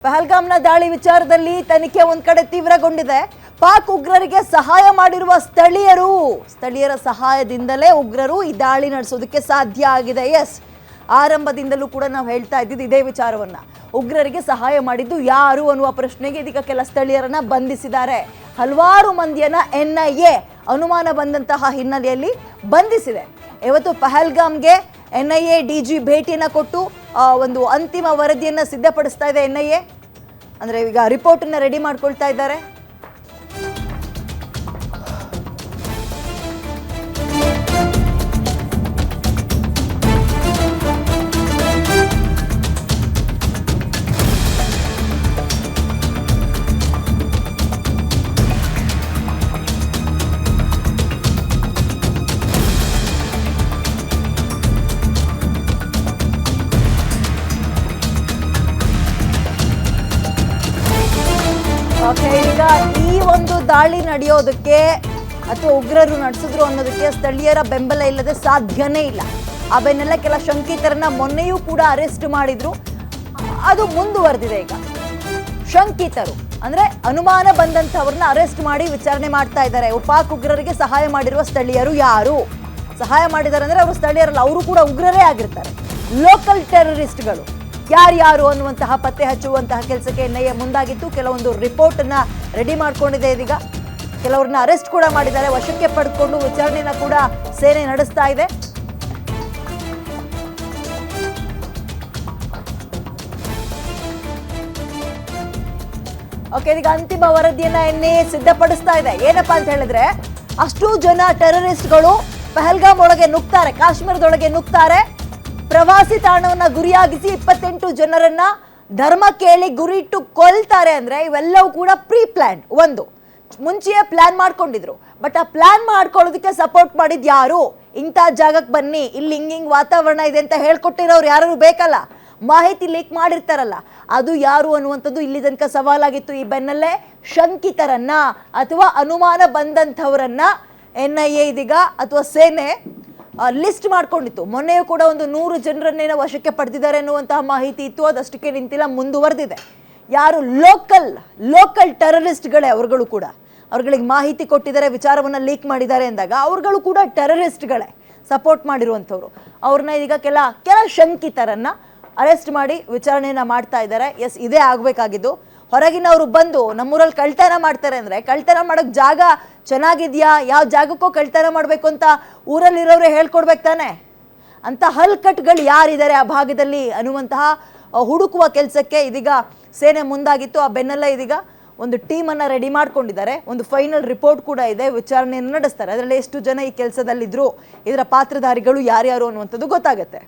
ಪಹಲ್ಗಾಮ್ನ ದಾಳಿ ವಿಚಾರದಲ್ಲಿ ತನಿಖೆ ಒಂದ್ ಕಡೆ ತೀವ್ರಗೊಂಡಿದೆ. ಪಾಕ್ ಉಗ್ರರಿಗೆ ಸಹಾಯ ಮಾಡಿರುವ ಸ್ಥಳೀಯರ ಸಹಾಯದಿಂದಲೇ ಉಗ್ರರು ಈ ದಾಳಿ ನಡೆಸೋದಕ್ಕೆ ಸಾಧ್ಯ ಆಗಿದೆ. ಎಸ್, ಆರಂಭದಿಂದಲೂ ಕೂಡ ನಾವು ಹೇಳ್ತಾ ಇದ್ದಿದ್ದು ಇದೇ ವಿಚಾರವನ್ನ. ಉಗ್ರರಿಗೆ ಸಹಾಯ ಮಾಡಿದ್ದು ಯಾರು ಅನ್ನುವ ಪ್ರಶ್ನೆಗೆ ಇದೀಗ ಕೆಲ ಸ್ಥಳೀಯರನ್ನ ಬಂಧಿಸಿದ್ದಾರೆ. ಹಲವಾರು ಮಂದಿಯನ್ನ NIA ಅನುಮಾನ ಬಂದಂತಹ ಹಿನ್ನೆಲೆಯಲ್ಲಿ ಬಂಧಿಸಿದೆ. ಇವತ್ತು ಪಹಲ್ಗಾಮ್ಗೆ NIA DG ಭೇಟಿಯನ್ನ ಕೊಟ್ಟು ಒಂದು ಅಂತಿಮ ವರದಿಯನ್ನ ಸಿದ್ಧಪಡಿಸ್ತಾ ಇದೆ. NIA ಅಂದ್ರೆ ಈಗ ರಿಪೋರ್ಟ್ ಅನ್ನ ರೆಡಿ ಮಾಡ್ಕೊಳ್ತಾ ಇದ್ದಾರೆ. ಈಗ ಈ ಒಂದು ದಾಳಿ ನಡೆಯೋದಕ್ಕೆ ಅಥವಾ ಉಗ್ರರು ನಡೆಸಿದ್ರು ಅನ್ನೋದಕ್ಕೆ ಸ್ಥಳೀಯರ ಬೆಂಬಲ ಇಲ್ಲದೆ ಸಾಧ್ಯನೇ ಇಲ್ಲ. ಆ ಬೆನ್ನೆಲ್ಲ ಕೆಲ ಶಂಕಿತರನ್ನ ಮೊನ್ನೆಯೂ ಕೂಡ ಅರೆಸ್ಟ್ ಮಾಡಿದ್ರು. ಅದು ಮುಂದುವರೆದಿದೆ. ಈಗ ಶಂಕಿತರು ಅಂದ್ರೆ ಅನುಮಾನ ಬಂದಂಥವ್ರನ್ನ ಅರೆಸ್ಟ್ ಮಾಡಿ ವಿಚಾರಣೆ ಮಾಡ್ತಾ ಇದ್ದಾರೆ. ಪಾಕ್ ಉಗ್ರರಿಗೆ ಸಹಾಯ ಮಾಡಿರುವ ಸ್ಥಳೀಯರು ಯಾರು ಸಹಾಯ ಮಾಡಿದ್ದಾರೆ ಅಂದ್ರೆ ಅವರು ಸ್ಥಳೀಯರಲ್ಲ, ಅವರು ಕೂಡ ಉಗ್ರರೇ ಆಗಿರ್ತಾರೆ. ಲೋಕಲ್ ಟೆರರಿಸ್ಟ್ಗಳು ಯಾರ್ಯಾರು ಅನ್ನುವಂತಹ ಪತ್ತೆ ಹಚ್ಚುವಂತಹ ಕೆಲಸಕ್ಕೆ NIA ಮುಂದಾಗಿತ್ತು. ಕೆಲವೊಂದು ರಿಪೋರ್ಟ್ ಅನ್ನ ರೆಡಿ ಮಾಡ್ಕೊಂಡಿದೆ. ಇದೀಗ ಕೆಲವ್ರನ್ನ ಅರೆಸ್ಟ್ ಕೂಡ ಮಾಡಿದ್ದಾರೆ. ವಶಕ್ಕೆ ಪಡೆದುಕೊಂಡು ವಿಚಾರಣೆನ ಕೂಡ ಸೇನೆ ನಡೆಸ್ತಾ ಇದೆ. ಓಕೆ, ಈಗ ಅಂತಿಮ ವರದಿಯನ್ನ NIA ಸಿದ್ಧಪಡಿಸ್ತಾ ಇದೆ. ಏನಪ್ಪಾ ಅಂತ ಹೇಳಿದ್ರೆ, ಅಷ್ಟು ಜನ ಟೆರರಿಸ್ಟ್ಗಳು ಪಹಲ್ಗಾಮ್ ಒಳಗೆ ನುಗ್ತಾರೆ, ಕಾಶ್ಮೀರದೊಳಗೆ ನುಗ್ತಾರೆ. ಪ್ರವಾಸಿ ತಾಣವನ್ನ ಗುರಿಯಾಗಿಸಿ 28 ಜನರನ್ನ ಧರ್ಮ ಕೇಳಿ ಗುರಿಯಿಟ್ಟು ಕೊಲ್ತಾರೆ. ಅಂದ್ರೆ ಇವೆಲ್ಲವೂ ಕೂಡ ಪ್ರೀ ಪ್ಲಾನ್, ಒಂದು ಮುಂಚೆಯೇ ಪ್ಲಾನ್ ಮಾಡ್ಕೊಂಡಿದ್ರು. ಬಟ್ ಆ ಪ್ಲಾನ್ ಮಾಡ್ಕೊಳ್ಳೋದಕ್ಕೆ ಸಪೋರ್ಟ್ ಮಾಡಿದ್ ಯಾರು? ಇಂಥ ಜಾಗಕ್ಕೆ ಬನ್ನಿ, ಇಲ್ಲಿ ಹಿಂಗಿಂಗ್ ವಾತಾವರಣ ಇದೆ ಅಂತ ಹೇಳ್ಕೊಟ್ಟಿರೋರು ಯಾರು ಬೇಕಲ್ಲ, ಮಾಹಿತಿ ಲೀಕ್ ಮಾಡಿರ್ತಾರಲ್ಲ, ಅದು ಯಾರು ಅನ್ನುವಂಥದ್ದು ಇಲ್ಲಿ ತನಕ ಸವಾಲಾಗಿತ್ತು. ಈ ಬೆನ್ನಲ್ಲೇ ಶಂಕಿತರನ್ನ ಅಥವಾ ಅನುಮಾನ ಬಂದಂಥವರನ್ನ NIA ಇದೀಗ ಅಥವಾ ಸೇನೆ ಲಿಸ್ಟ್ ಮಾಡ್ಕೊಂಡಿತ್ತು. ಮೊನ್ನೆಯೂ ಕೂಡ ಒಂದು 100 ಜನರನ್ನೇನೋ ವಶಕ್ಕೆ ಪಡೆದಿದ್ದಾರೆ ಅನ್ನುವಂತಹ ಮಾಹಿತಿ ಇತ್ತು. ಅದಷ್ಟಕ್ಕೆ ನಿಂತಿಲ್ಲ, ಮುಂದುವರೆದಿದೆ. ಯಾರು ಲೋಕಲ್ ಟೆರರಿಸ್ಟ್ಗಳೇ ಅವರುಗಳು ಕೂಡ, ಅವ್ರುಗಳಿಗೆ ಮಾಹಿತಿ ಕೊಟ್ಟಿದ್ದಾರೆ, ವಿಚಾರವನ್ನ ಲೀಕ್ ಮಾಡಿದ್ದಾರೆ ಅಂದಾಗ ಅವ್ರುಗಳು ಕೂಡ ಟೆರರಿಸ್ಟ್ಗಳೇ, ಸಪೋರ್ಟ್ ಮಾಡಿರುವಂಥವ್ರು. ಅವ್ರನ್ನ ಈಗ ಕೆಲ ಶಂಕಿತರನ್ನ ಅರೆಸ್ಟ್ ಮಾಡಿ ವಿಚಾರಣೆಯನ್ನ ಮಾಡ್ತಾ ಇದ್ದಾರೆ. ಎಸ್, ಇದೇ ಆಗ್ಬೇಕಾಗಿದ್ದು. ಹೊರಗಿನವರು ಬಂದು ನಮ್ಮೂರಲ್ಲಿ ಕಳ್ತನ ಮಾಡ್ತಾರೆ ಅಂದ್ರೆ ಕಳ್ತನ ಮಾಡಕ್ ಜಾಗ ಚೆನ್ನಾಗಿದ್ಯಾ, ಯಾವ ಜಾಗಕ್ಕೋ ಕಳ್ತನ ಮಾಡ್ಬೇಕು ಅಂತ ಊರಲ್ಲಿರೋರು ಹೇಳ್ಕೊಡ್ಬೇಕು ತಾನೆ. ಅಂತ ಹಲ್ಕಟ್ಗಳು ಯಾರಿದ್ದಾರೆ ಆ ಭಾಗದಲ್ಲಿ ಅನ್ನುವಂತಹ ಹುಡುಕುವ ಕೆಲಸಕ್ಕೆ ಇದೀಗ ಸೇನೆ ಮುಂದಾಗಿತ್ತು. ಆ ಬೆನ್ನಲ್ಲ ಇದೀಗ ಒಂದು ಟೀಮನ್ನು ರೆಡಿ ಮಾಡ್ಕೊಂಡಿದ್ದಾರೆ. ಒಂದು ಫೈನಲ್ ರಿಪೋರ್ಟ್ ಕೂಡ ಇದೆ, ವಿಚಾರಣೆಯನ್ನು ನಡೆಸ್ತಾರೆ. ಅದರಲ್ಲಿ ಎಷ್ಟು ಜನ ಈ ಕೆಲಸದಲ್ಲಿದ್ರು, ಇದರ ಪಾತ್ರಧಾರಿಗಳು ಯಾರ್ಯಾರು ಅನ್ನುವಂಥದ್ದು ಗೊತ್ತಾಗುತ್ತೆ.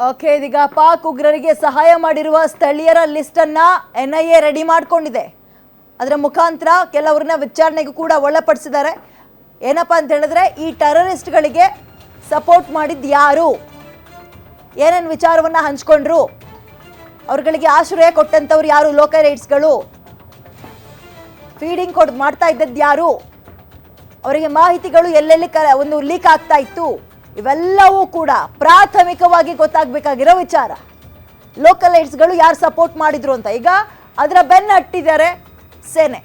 ಓಕೆ, ಇದೀಗ ಪಾಕ್ ಉಗ್ರರಿಗೆ ಸಹಾಯ ಮಾಡಿರುವ ಸ್ಥಳೀಯರ ಲಿಸ್ಟ್ ಅನ್ನ NIA ರೆಡಿ ಮಾಡ್ಕೊಂಡಿದೆ. ಅದರ ಮುಖಾಂತರ ಕೆಲವರನ್ನ ವಿಚಾರಣೆಗೂ ಕೂಡ ಒಳಪಡಿಸಿದ್ದಾರೆ. ಏನಪ್ಪಾ ಅಂತ ಹೇಳಿದ್ರೆ, ಈ ಟೆರರಿಸ್ಟ್ಗಳಿಗೆ ಸಪೋರ್ಟ್ ಮಾಡಿದ್ ಯಾರು, ಏನೇನು ವಿಚಾರವನ್ನ ಹಂಚ್ಕೊಂಡ್ರು, ಅವ್ರಗಳಿಗೆ ಆಶ್ರಯ ಕೊಟ್ಟಂತವ್ರು ಯಾರು, ಲೋಕಲ್ ರೈಟ್ಸ್ಗಳು, ಫೀಡಿಂಗ್ ಮಾಡ್ತಾ ಇದ್ದದ್ದು ಯಾರು, ಅವರಿಗೆ ಮಾಹಿತಿಗಳು ಎಲ್ಲೆಲ್ಲಿ ಒಂದು ಲೀಕ್ ಆಗ್ತಾ ಇತ್ತು, ಇವೆಲ್ಲವೂ ಕೂಡ ಪ್ರಾಥಮಿಕವಾಗಿ ಗೊತ್ತಾಗಬೇಕಾಗಿರೋ ವಿಚಾರ. ಲೋಕಲ್ ಏಡ್ಸ್ಗಳು ಯಾರು ಸಪೋರ್ಟ್ ಮಾಡಿದ್ರು ಅಂತ ಈಗ ಅದರ ಬೆನ್ನ ಹಟ್ಟಿದ್ದಾರೆ ಸೇನೆ.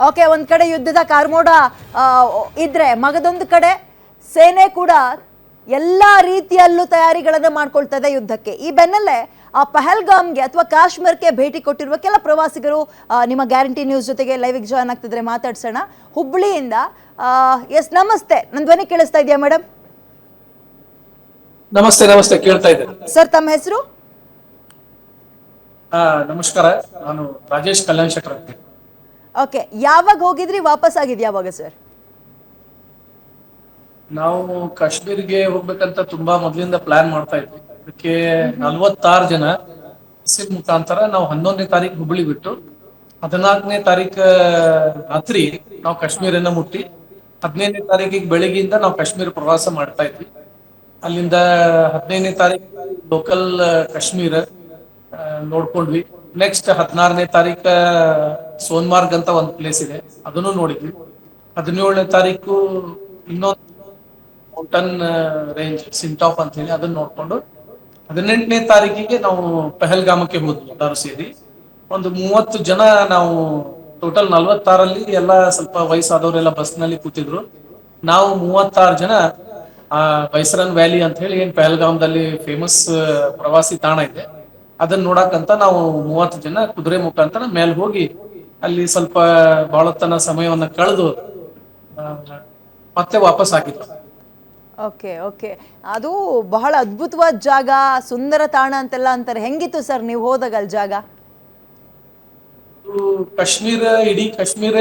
ಓಕೆ, ಒಂದ್ ಕಡೆ ಯುದ್ಧದ ಕಾರ್ಮೋಡ ಆ, ಇದ್ರೆ ಮಗದೊಂದು ಕಡೆ ಸೇನೆ ಕೂಡ ಎಲ್ಲಾ ರೀತಿಯಲ್ಲೂ ತಯಾರಿಗಳನ್ನ ಮಾಡ್ಕೊಳ್ತಾ ಇದೆ ಯುದ್ಧಕ್ಕೆ. ಈ ಬೆನ್ನಲ್ಲೇ ಆ ಪಹಲ್ಗಾಮ್ಗೆ ಅಥವಾ ಕಾಶ್ಮೀರಕ್ಕೆ ಭೇಟಿ ಕೊಟ್ಟಿರುವ ಕೆಲ ಪ್ರವಾಸಿಗರು ನಿಮ್ಮ ಗ್ಯಾರಂಟಿ ನ್ಯೂಸ್ ಜೊತೆಗೆ ಲೈವ್ಗೆ ಜಾಯ್ನ್ ಆಗ್ತಿದ್ರೆ ಮಾತಾಡ್ಸೋಣ. ಹುಬ್ಳಿಯಿಂದ ಎಸ್, ನಮಸ್ತೆ, ನನ್ನ ಧ್ವನಿ ಕೇಳಿಸ್ತಾ ಇದೆಯಾ ಮೇಡಮ್? ನಮಸ್ತೆ ನಮಸ್ತೆ, ಕೇಳ್ತಾ ಇದ್ದೇನೆ ಸರ್, ತಮ್ಮ ಹೆಸರು? ನಮಸ್ಕಾರ, ನಾನು ರಾಜೇಶ್ ಕಲ್ಯಾಣ್ ಶೆಟ್ಟರ್ ಅಂತ. ಓಕೆ, ಯಾವಾಗ ಹೋಗಿದ್ರಿ, ವಾಪಸ್ ಆಗಿದ್ ಯಾವಾಗ ಸರ್? ನಾವು ಕಾಶ್ಮೀರ್ಗೆ ಹೋಗ್ಬೇಕಂತ ತುಂಬಾ ಮೊದಲಿಂದ ಪ್ಲಾನ್ ಮಾಡ್ತಾ ಇದ್ವಿ. ಅದಕ್ಕೆ 46 ಜನ ಬಸ್ಸಿನ ಮುಖಾಂತರ ನಾವು 11ನೇ ತಾರೀಕು ಹುಬ್ಳಿ ಬಿಟ್ಟು 14ನೇ ತಾರೀಕು ರಾತ್ರಿ ನಾವು ಕಾಶ್ಮೀರನ್ನ ಮುಟ್ಟಿ 15ನೇ ತಾರೀಕಿಗೆ ಬೆಳಿಗ್ಗೆಯಿಂದ ನಾವು ಕಾಶ್ಮೀರ ಪ್ರವಾಸ ಮಾಡ್ತಾ ಇದ್ವಿ. ಅಲ್ಲಿಂದ 15ನೇ ತಾರೀಕು ಲೋಕಲ್ ಕಾಶ್ಮೀರ ನೋಡ್ಕೊಂಡ್ವಿ. ನೆಕ್ಸ್ಟ್ 16ನೇ ತಾರೀಕ ಸೋನ್ಮಾರ್ಗ್ ಅಂತ ಒಂದು ಪ್ಲೇಸ್ ಇದೆ, ಅದನ್ನು ನೋಡಿದ್ವಿ. 17ನೇ ತಾರೀಕು ಇನ್ನೊಂದು ಮೌಂಟನ್ ರೇಂಜ್ ಸಿಂಟಾಫ್ ಅಂತ ಹೇಳಿ ಅದನ್ನ ನೋಡ್ಕೊಂಡು 18ನೇ ತಾರೀಕಿಗೆ ನಾವು ಪಹಲ್ಗಾಮಕ್ಕೆ ಹೋದ್ವಿ. ಎಲ್ಲರೂ ಸೇರಿ ಒಂದು 30 ಜನ, ನಾವು ಟೋಟಲ್ 46ರಲ್ಲಿ ಎಲ್ಲ ಸ್ವಲ್ಪ ವಯಸ್ಸಾದವರೆಲ್ಲ ಬಸ್ ನಲ್ಲಿ ಕೂತಿದ್ರು. ನಾವು 36 ಜನ ಆ ಬೈಸರನ್ ವ್ಯಾಲಿ ಅಂತ ಹೇಳಿ ಏನ್ ಪಹಲ್ಗಾಮದಲ್ಲಿ ಫೇಮಸ್ ಪ್ರವಾಸಿ ತಾಣ ಇದೆ, ಅದನ್ನ ನೋಡಕ್ಕಂತ ನಾವು 30 ಜನ ಕುದುರೆ ಮುಖಾಂತರ ಮೇಲೆ ಹೋಗಿ ಅಲ್ಲಿ ಸ್ವಲ್ಪ ಬಾಳತನ ಸಮಯವನ್ನ ಕಳೆದು ಮತ್ತೆ ವಾಪಸ್ ಆಗಿತ್ತು. ಓಕೆ ಓಕೆ, ಅದು ಬಹಳ ಅದ್ಭುತವಾದ ಜಾಗ, ಸುಂದರ ತಾಣ ಅಂತೆಲ್ಲ ಅಂತಾರೆ. ಹೆಂಗಿತ್ತು ಸರ್ ನೀವು ಹೋದಾಗ ಅಲ್ಲಿ ಜಾಗ? ಕಾಶ್ಮೀರ, ಇಡೀ ಕಾಶ್ಮೀರ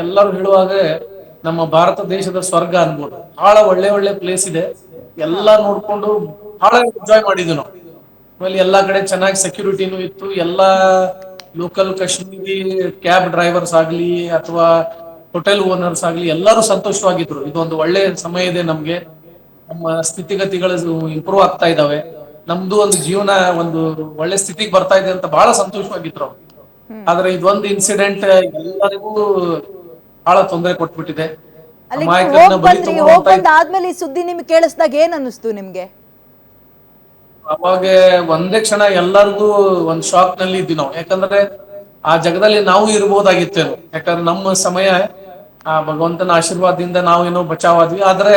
ಎಲ್ಲರೂ ಹೇಳುವಾಗ ನಮ್ಮ ಭಾರತ ದೇಶದ ಸ್ವರ್ಗ ಅನ್ಬೋದು. ಬಹಳ ಒಳ್ಳೆ ಒಳ್ಳೆ ಪ್ಲೇಸ್ ಇದೆ, ಎಲ್ಲಾ ನೋಡ್ಕೊಂಡು ಬಹಳ ಎಂಜಾಯ್ ಮಾಡಿದ್ವಿ ನಾವು. ಆಮೇಲೆ ಎಲ್ಲಾ ಕಡೆ ಚೆನ್ನಾಗಿ ಸೆಕ್ಯೂರಿಟಿನೂ ಇತ್ತು. ಎಲ್ಲಾ ಲೋಕಲ್ ಕಾಶ್ಮೀರಿ ಕ್ಯಾಬ್ ಡ್ರೈವರ್ಸ್ ಆಗ್ಲಿ ಅಥವಾ ಹೋಟೆಲ್ ಓನರ್ಸ್ ಆಗ್ಲಿ ಎಲ್ಲರೂ ಸಂತೋಷವಾಗಿದ್ರು. ಇದೊಂದು ಒಳ್ಳೆ ಸಮಯ ಇದೆ ನಮ್ಗೆ, ನಮ್ಮ ಸ್ಥಿತಿಗತಿಗಳು ಇಂಪ್ರೂವ್ ಆಗ್ತಾ ಇದಾವೆ, ನಮ್ದು ಒಂದು ಜೀವನ ಒಂದು ಒಳ್ಳೆ ಸ್ಥಿತಿಗೆ ಬರ್ತಾ ಇದೆ ಅಂತ ಬಹಳ ಸಂತೋಷವಾಗಿದ್ರು ಅವ್ರು. ಆದ್ರೆ ಇದೊಂದು ಇನ್ಸಿಡೆಂಟ್ ಎಲ್ಲರಿಗೂ ಬಹಳ ತೊಂದರೆ ಕೊಟ್ಬಿಟ್ಟಿದೆ. ಅಲ್ಲಿಗೆ ಅಮಾಯಕರನ್ನ ಹೋಗ್ ಬಲಿ ಬಂದ್ರಿ, ತಗೊಂಡು ಹೋಗ್ ಹೋಗ್ತಾ ಬಂದ ಆದ್ಮೇಲೆ ಈ ಸುದ್ದಿ ನಿಮ್ಗೆ ಕೇಳಿಸ್ದಾಗ ಏನ್ ಅನ್ನಿಸ್ತು ನಿಮ್ಗೆ? ಅವಾಗ ಒಂದೇ ಕ್ಷಣ ಎಲ್ಲರಿಗೂ ಒಂದ್ ಶಾಕ್ ನಲ್ಲಿ ಇದ್ವಿ ನಾವು. ಯಾಕಂದ್ರೆ ಆ ಜಗದಲ್ಲಿ ನಾವು ಇರ್ಬೋದಾಗಿತ್ತೇನೋ, ಯಾಕಂದ್ರೆ ನಮ್ಮ ಸಮಯ ಆ ಭಗವಂತನ ಆಶೀರ್ವಾದದಿಂದ ನಾವೇನೋ ಬಚಾವಾದ್ವಿ. ಆದ್ರೆ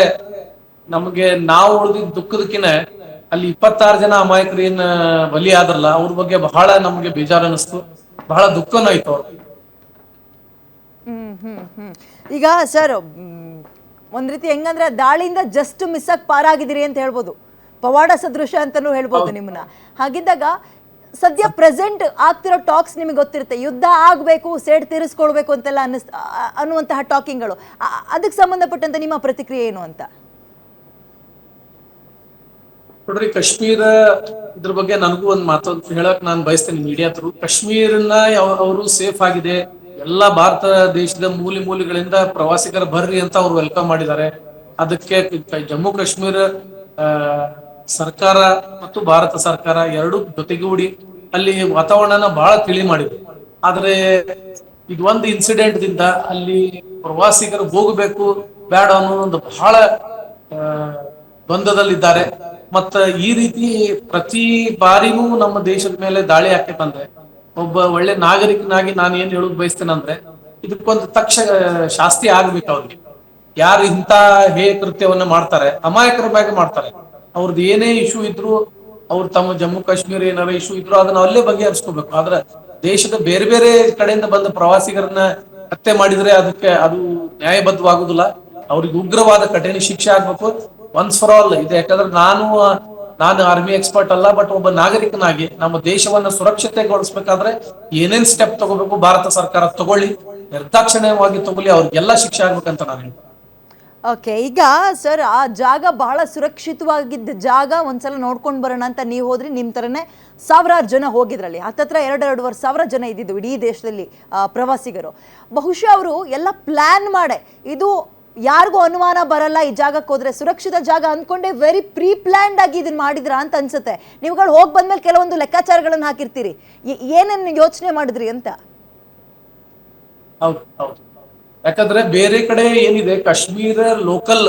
ನಮ್ಗೆ ನಾವು ಉಳಿದಿದ್ದ ದುಃಖದಕ್ಕಿನ ಅಲ್ಲಿ 26 ಜನ ಅಮಾಯಕರು ಏನ್ ಬಲಿ ಆದ್ರಲ್ಲ ಅವ್ರ ಬಗ್ಗೆ ಬಹಳ ನಮ್ಗೆ ಬೇಜಾರ್ ಅನಿಸ್ತು, ಬಹಳ ದುಃಖನೂ ಆಯ್ತು ಅವ್ರು. ಈಗ ಸರ್, ಒಂದ್ ರೀತಿ ಹೆಂಗಂದ್ರೆ ದಾಳಿಯಿಂದ ಜಸ್ಟ್ ಮಿಸ್ ಆಗಿ ಪಾರಾಗಿದ್ದೀರಿ ಅಂತ ಹೇಳ್ಬೋದು, ಪವಾಡ ಸದೃಶ ಅಂತಾನೂ ಹೇಳ್ಬೋದು ನಿಮ್ಮನ್ನ. ಹಾಗಿದ್ದಾಗ ಸದ್ಯ ಪ್ರೆಸೆಂಟ್ ಆಗ್ತಿರೋ ಟಾಕ್ಸ್ ನಿಮಗೆ ಗೊತ್ತಿರುತ್ತೆ, ಯುದ್ಧ ಆಗ್ಬೇಕು, ಸೇಡ್ ತೀರಿಸ್ಕೊಳ್ಬೇಕು ಅಂತೆಲ್ಲ ಅನ್ನುವಂತಹ ಟಾಕಿಂಗ್ಗಳು. ಅದಕ್ಕೆ ಸಂಬಂಧಪಟ್ಟಂತೆ ನಿಮ್ಮ ಪ್ರತಿಕ್ರಿಯೆ ಏನು ಅಂತ? ನೋಡ್ರಿ, ಕಾಶ್ಮೀರ ಇದ್ರ ಬಗ್ಗೆ ನನಗೂ ಒಂದ್ ಮಾತು ಹೇಳಕ್ ನಾನು ಬಯಸ್ತೇನೆ ಮೀಡಿಯಾ ಥ್ರೂ. ಕಾಶ್ಮೀರನ ಅವರು ಸೇಫ್ ಆಗಿದೆ, ಎಲ್ಲಾ ಭಾರತ ದೇಶದ ಮೂಲೆ ಮೂಲೆಗಳಿಂದ ಪ್ರವಾಸಿಗರ ಬರ್ರಿ ಅಂತ ಅವ್ರು ವೆಲ್ಕಮ್ ಮಾಡಿದ್ದಾರೆ. ಅದಕ್ಕೆ ಜಮ್ಮು ಕಾಶ್ಮೀರ ಸರ್ಕಾರ ಮತ್ತು ಭಾರತ ಸರ್ಕಾರ ಎರಡು ಜೊತೆಗೂಡಿ ಅಲ್ಲಿ ವಾತಾವರಣನ ಬಹಳ ತಿಳಿ ಮಾಡಿದೆ. ಆದ್ರೆ ಇದು ಒಂದು ಇನ್ಸಿಡೆಂಟ್ ದಿಂದ ಅಲ್ಲಿ ಪ್ರವಾಸಿಗರು ಹೋಗಬೇಕು ಬೇಡ ಅನ್ನೋ ಒಂದು ಬಹಳ ದ್ವಂದ್ವದಲ್ಲಿದ್ದಾರೆ. ಮತ್ತ ಈ ರೀತಿ ಪ್ರತಿ ಬಾರಿನೂ ನಮ್ಮ ದೇಶದ ಮೇಲೆ ದಾಳಿ ಆಗ್ತೈತಂದ್ರೆ ಒಬ್ಬ ಒಳ್ಳೆ ನಾಗರಿಕನಾಗಿ ನಾನು ಏನ್ ಹೇಳೋದು ಬಯಸ್ತೇನೆ, ಇದಕ್ಕೊಂದು ತಕ್ಷಣ ಶಾಸ್ತಿ ಆಗ್ಬೇಕು ಅವ್ರಿಗೆ. ಯಾರು ಇಂಥ ಹೇ ಕೃತ್ಯವನ್ನ ಮಾಡ್ತಾರೆ ಅಮಾಯಕರ ಬಗ್ಗೆ ಮಾಡ್ತಾರೆ, ಅವ್ರದ್ದು ಏನೇ ಇಶ್ಯೂ ಇದ್ರು, ಅವ್ರು ತಮ್ಮ ಜಮ್ಮು ಕಾಶ್ಮೀರ ಏನಾರ ಇಶ್ಯೂ ಇದ್ರು ಅದನ್ನ ಅಲ್ಲೇ ಬಗೆಹರಿಸ್ಕೋಬೇಕು. ಆದ್ರೆ ದೇಶದ ಬೇರೆ ಬೇರೆ ಕಡೆಯಿಂದ ಬಂದ ಪ್ರವಾಸಿಗರನ್ನ ಹತ್ಯೆ ಮಾಡಿದ್ರೆ ಅದಕ್ಕೆ ಅದು ನ್ಯಾಯಬದ್ಧವಾಗುದಿಲ್ಲ. ಅವ್ರಿಗೆ ಉಗ್ರವಾದ ಕಠಿಣ ಶಿಕ್ಷೆ ಆಗ್ಬೇಕು ಒನ್ಸ್ ಫಾರ್ ಆಲ್ ಇದೆ. ಯಾಕಂದ್ರೆ ನಾನು ಆರ್ಮಿ ಎಕ್ಸ್ಪರ್ಟ್ ಅಲ್ಲ, ಬಟ್ ಒಬ್ಬ ನಾಗರಿಕನಾಗಿ ನಮ್ಮ ದೇಶವನ್ನ ಸುರಕ್ಷತೆಗೊಳಿಸ್ಬೇಕಾದ್ರೆ ಏನೇನ್ ಸ್ಟೆಪ್ ತಗೋಬೇಕು ಭಾರತ ಸರ್ಕಾರ ತಗೊಳ್ಳಿ, ನಿರ್ದಾಕ್ಷಿಣ್ಯವಾಗಿ ತಗೊಳ್ಳಿ, ಅವ್ರಿಗೆಲ್ಲ ಶಿಕ್ಷೆ ಆಗ್ಬೇಕಂತ ನಾನು ಹೇಳ್ತೀನಿ. ಓಕೆ, ಈಗ ಸರ್ ಆ ಜಾಗ ಬಹಳ ಸುರಕ್ಷಿತವಾಗಿದ್ದ ಜಾಗ, ಒಂದ್ಸಲ ನೋಡ್ಕೊಂಡು ಬರೋಣ ಅಂತ ನೀವು ಹೋದ್ರಿ. ನಿಮ್ಮ ಥರನೇ ಸಾವಿರಾರು ಜನ ಹೋಗಿದ್ರಲ್ಲಿ, ಹತ್ತತ್ರ 2-2.5 ಸಾವಿರ ಜನ ಇದ್ದಿದ್ದು ಇಡೀ ದೇಶದಲ್ಲಿ ಪ್ರವಾಸಿಗರು. ಬಹುಶಃ ಅವರು ಎಲ್ಲ ಪ್ಲ್ಯಾನ್ ಮಾಡೆ, ಇದು ಯಾರಿಗೂ ಅನುಮಾನ ಬರಲ್ಲ, ಈ ಜಾಗಕ್ಕೆ ಹೋದ್ರೆ ಸುರಕ್ಷಿತ ಜಾಗ ಅಂದ್ಕೊಂಡೆ ವೆರಿ ಪ್ರೀ ಪ್ಲ್ಯಾನ್ಡ್ ಆಗಿ ಇದನ್ನ ಮಾಡಿದ್ರ ಅಂತ ಅನ್ಸುತ್ತೆ. ನೀವುಗಳು ಹೋಗಿ ಬಂದ್ಮೇಲೆ ಕೆಲವೊಂದು ಲೆಕ್ಕಾಚಾರಗಳನ್ನು ಹಾಕಿರ್ತೀರಿ, ಏನೇನು ಯೋಚನೆ ಮಾಡಿದ್ರಿ ಅಂತ? ಹೌದು ಹೌದು, ಯಾಕಂದ್ರೆ ಬೇರೆ ಕಡೆ ಏನಿದೆ ಕಾಶ್ಮೀರ ಲೋಕಲ್,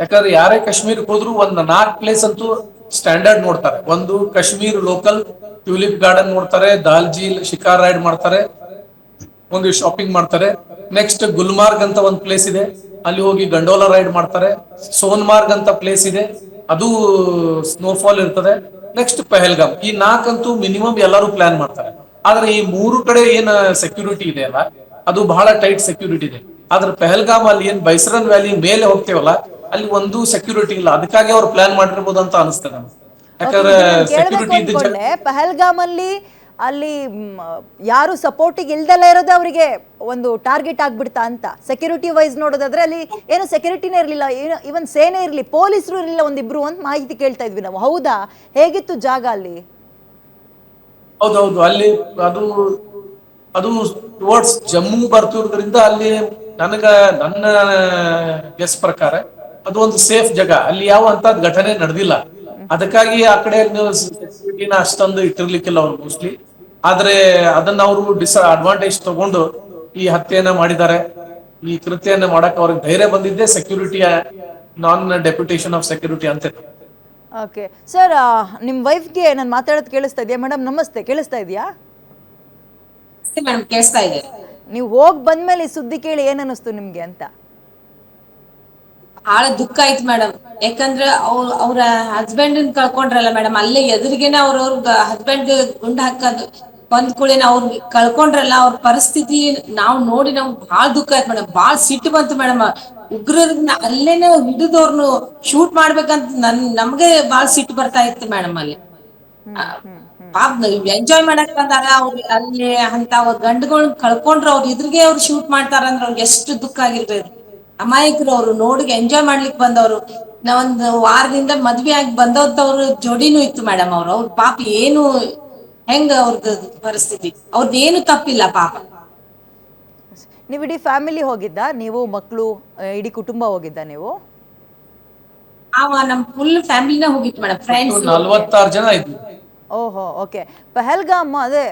ಯಾಕಂದ್ರೆ ಯಾರೇ ಕಾಶ್ಮೀರಕ್ಕೆ ಹೋದ್ರು ಒಂದ್ 4 ಪ್ಲೇಸ್ ಅಂತೂ ಸ್ಟ್ಯಾಂಡರ್ಡ್ ನೋಡ್ತಾರೆ. ಒಂದು ಕಾಶ್ಮೀರ್ ಲೋಕಲ್ ಟ್ಯೂಲಿಪ್ ಗಾರ್ಡನ್ ನೋಡ್ತಾರೆ, ದಾಲ್ ಜೀಲ್ ಶಿಕಾರ್ ರೈಡ್ ಮಾಡ್ತಾರೆ, ಒಂದು ಶಾಪಿಂಗ್ ಮಾಡ್ತಾರೆ. ನೆಕ್ಸ್ಟ್ ಗುಲ್ಮಾರ್ಗ್ ಅಂತ ಒಂದು ಪ್ಲೇಸ್ ಇದೆ, ಅಲ್ಲಿ ಹೋಗಿ ಗಂಡೋಲಾ ರೈಡ್ ಮಾಡ್ತಾರೆ. ಸೋನ್ಮಾರ್ಗ್ ಅಂತ ಪ್ಲೇಸ್ ಇದೆ, ಅದು ಸ್ನೋಫಾಲ್ ಇರ್ತದೆ. ನೆಕ್ಸ್ಟ್ ಪೆಹಲ್ಗಾಮ್. ಈ ನಾಲ್ಕಂತೂ ಮಿನಿಮಮ್ ಎಲ್ಲರೂ ಪ್ಲಾನ್ ಮಾಡ್ತಾರೆ. ಆದ್ರೆ ಈ ಮೂರು ಕಡೆ ಏನ್ ಸೆಕ್ಯೂರಿಟಿ ಇದೆ ಅಲ್ಲ, ಅದು ಬಹಳ ಟೈಟ್ ಸೆಕ್ಯೂರಿಟಿ ಇದೆ. ಆದ್ರೆ ಪೆಹಲ್ಗಾಮ್ ಅಲ್ಲಿ ಏನ್ ಬೈಸರನ್ ವ್ಯಾಲಿ ಮೇಲೆ ಹೋಗ್ತೇವಲ್ಲ, ಅಲ್ಲಿ ಒಂದು ಸೆಕ್ಯೂರಿಟಿ ಇಲ್ಲ. ಅದಕ್ಕಾಗಿ ಅವ್ರು ಪ್ಲಾನ್ ಮಾಡಿರ್ಬೋದು ಅಂತ ಅನಿಸ್ತದೆ ನಮ್ಗೆ. ಓಕೆ, ಯಾಕಂದ್ರೆ ಇದನ್ನ ನಾನು ಕೇಳಬೇಕು ಸೆಕ್ಯೂರಿಟಿ ಇದ್ದ ಅನ್ಕೊಂಡೆ. ಪಹಲ್ಗಾಮ್ ಅಲ್ಲಿ ಅಲ್ಲಿ ಯಾರು ಸಪೋರ್ಟಿಗೆ ಇಲ್ದಲ್ಲ ಇರೋದೇ ಅವರಿಗೆ ಒಂದು ಟಾರ್ಗೆಟ್ ಆಗ್ಬಿಡ್ತಾ ಅಂತ. ಸೆಕ್ಯೂರಿಟಿ ವೈಸ್ ನೋಡೋದಾದ್ರೆ ಅಲ್ಲಿ ಏನು ಸೆಕ್ಯೂರಿಟಿನೇ ಇರಲಿಲ್ಲ, ಏನು ಇವನ್ ಸೇನೆ ಇರಲಿ, ಪೊಲೀಸರು ಇರಲಿಲ್ಲ, ಒಂದಿಬ್ರು ಅಂತ ಮಾಹಿತಿ ಕೇಳ್ತಾ ಇದ್ವಿ ನಾವು. ಹೌದಾ? ಹೇಗಿತ್ತು ಜಾಗ ಅಲ್ಲಿ? ಹೌದೌದು, ಅಲ್ಲಿ ಅದು ಅದು ಟುವರ್ಡ್ಸ್ ಜಮ್ಮು ಬರ್ತಿರೋದ್ರಿಂದ ಅಲ್ಲಿ ನನ್ನ ಗೆಸ್ ಪ್ರಕಾರ ಅದು ಒಂದು ಸೇಫ್ ಜಾಗ. ಅಲ್ಲಿ ಯಾವ ಅಂತ ಘಟನೆ ನಡೆದಿಲ್ಲ. ಅದಕ್ಕಾಗಿ ಆ ಕಡೆ ಸೆಕ್ಯೂರಿಟಿನ ಅಷ್ಟೊಂದು ಇಟ್ಟಿರ್ಲಿಕ್ಕಿಲ್ಲ ಅವ್ರು ಮೋಸ್ಟ್ಲಿ. ಆದ್ರೆ ಅದನ್ನ ಅವರು ಅಡ್ವಾಂಟೇಜ್ ತಗೊಂಡು ಈ ಹತ್ಯೆಯನ್ನ ಮಾಡಿದ್ದಾರೆ. ಈ ಕೃತ್ಯನ ಮಾಡಕ್ ಅವ್ರಿಗೆ ಧೈರ್ಯ ಬಂದಿದ್ದೆ ಸೆಕ್ಯೂರಿಟಿಯ ನಾನ್ ಡೆಪ್ಯುಟೇಷನ್ ಆಫ್ ಸೆಕ್ಯೂರಿಟಿ ಅಂತ. ಓಕೆ ಸರ್, ನಿಮ್ಮ ವೈಫ್ಗೆ ನಾನು ಮಾತಾಡೋದು ಕೇಳಿಸ್ತಾ ಇದೆಯಾ ಮೇಡಮ್? ನಮಸ್ತೆ, ಕೇಳಿಸ್ತಾ ಇದೆಯಾ? ಮೇಡಮ್ ಕೇಳಿಸ್ತಾ ಇದೆ. ನೀವು ಹೋಗಿ ಬಂದ್ಮೇಲೆ ಈ ಸುದ್ದಿ ಕೇಳಿ ಏನ್ ಅನ್ನಿಸ್ತು ನಿಮ್ಗೆ ಅಂತ? ಬಹಳ ದುಃಖ ಆಯ್ತು ಮೇಡಮ್. ಯಾಕಂದ್ರೆ ಅವ್ರ ಹಸ್ಬೆಂಡ್ ಕಳ್ಕೊಂಡ್ರಲ್ಲ ಮೇಡಮ್, ಅಲ್ಲೇ ಎದುರಿಗೇನೆ ಅವ್ರ ಹಸ್ಬೆಂಡ್ ಗುಂಡ್ ಹಾಕದ್ ಬಂದ್ ಕೂಡೇನ ಅವ್ರ ಕಳ್ಕೊಂಡ್ರಲ್ಲ. ಅವ್ರ ಪರಿಸ್ಥಿತಿ ನಾವ್ ನೋಡಿ ನಮ್ಗೆ ಬಹಳ ದುಃಖ ಆಯ್ತು ಮೇಡಮ್. ಬಹಳ ಸಿಟ್ಟು ಬಂತು ಮೇಡಮ್. ಉಗ್ರರನ್ನ ಅಲ್ಲೇನೆ ಹಿಡಿದವ್ರನ್ನು ಶೂಟ್ ಮಾಡ್ಬೇಕಂತ ನಮ್ಗೆ ಬಹಳ ಸಿಟ್ಟು ಬರ್ತಾ ಇತ್ತು ಮೇಡಮ್. ಅಲ್ಲಿ ಪಾಪ ಎಂಜಾಯ್ ಮಾಡಕ್ ಬಂದಾಗ ಅವ್ರು ಅಲ್ಲಿ ಅಂತ ಅವ್ರ ಗಂಡುಗಳ್ ಕಳ್ಕೊಂಡ್ರ ಅವ್ರ ಇದ್ರಿಗೆ ಅವ್ರು ಶೂಟ್ ಮಾಡ್ತಾರಂದ್ರ ಅವ್ರಿಗೆ ಎಷ್ಟು ದುಃಖ ಆಗಿರ್ಬೇಕು. ಅಮಾಯಕರು ಅವ್ರು ನೋಡಿ ಎಂಜಾಯ್ ಮಾಡ್ಲಿಕ್ಕೆ ಬಂದವರು. ನಾವೊಂದು ವಾರದಿಂದ ಮದ್ವೆ ಆಗಿ ಬಂದವ್ರವ್ರ ಜೋಡಿನೂ ಇತ್ತು ಮೇಡಮ್. ಅವ್ರ ಪಾಪ ಏನು ಹೆಂಗ ಅವ್ರದ್ದು ಪರಿಸ್ಥಿತಿ, ಅವ್ರದ್ದು ಏನು ತಪ್ಪಿಲ್ಲ ಪಾಪ. ನೀವು ಇಡೀ ಫ್ಯಾಮಿಲಿ ಹೋಗಿದ್ದ? ನೀವು ಮಕ್ಕಳು ಇಡೀ ಕುಟುಂಬ ಹೋಗಿದ್ದ ನೀವು? ನಮ್ ಫುಲ್ ಫ್ಯಾಮಿಲಿನ ಹೋಗಿತ್ತು ಮೇಡಮ್, ಫ್ರೆಂಡ್ಸ್ 46 ಜನ ಇದ್ವಿ. ಓಹೋ, ಓಕೆ. ಪಹಲ್ಗಾಮ್ ಅದೇ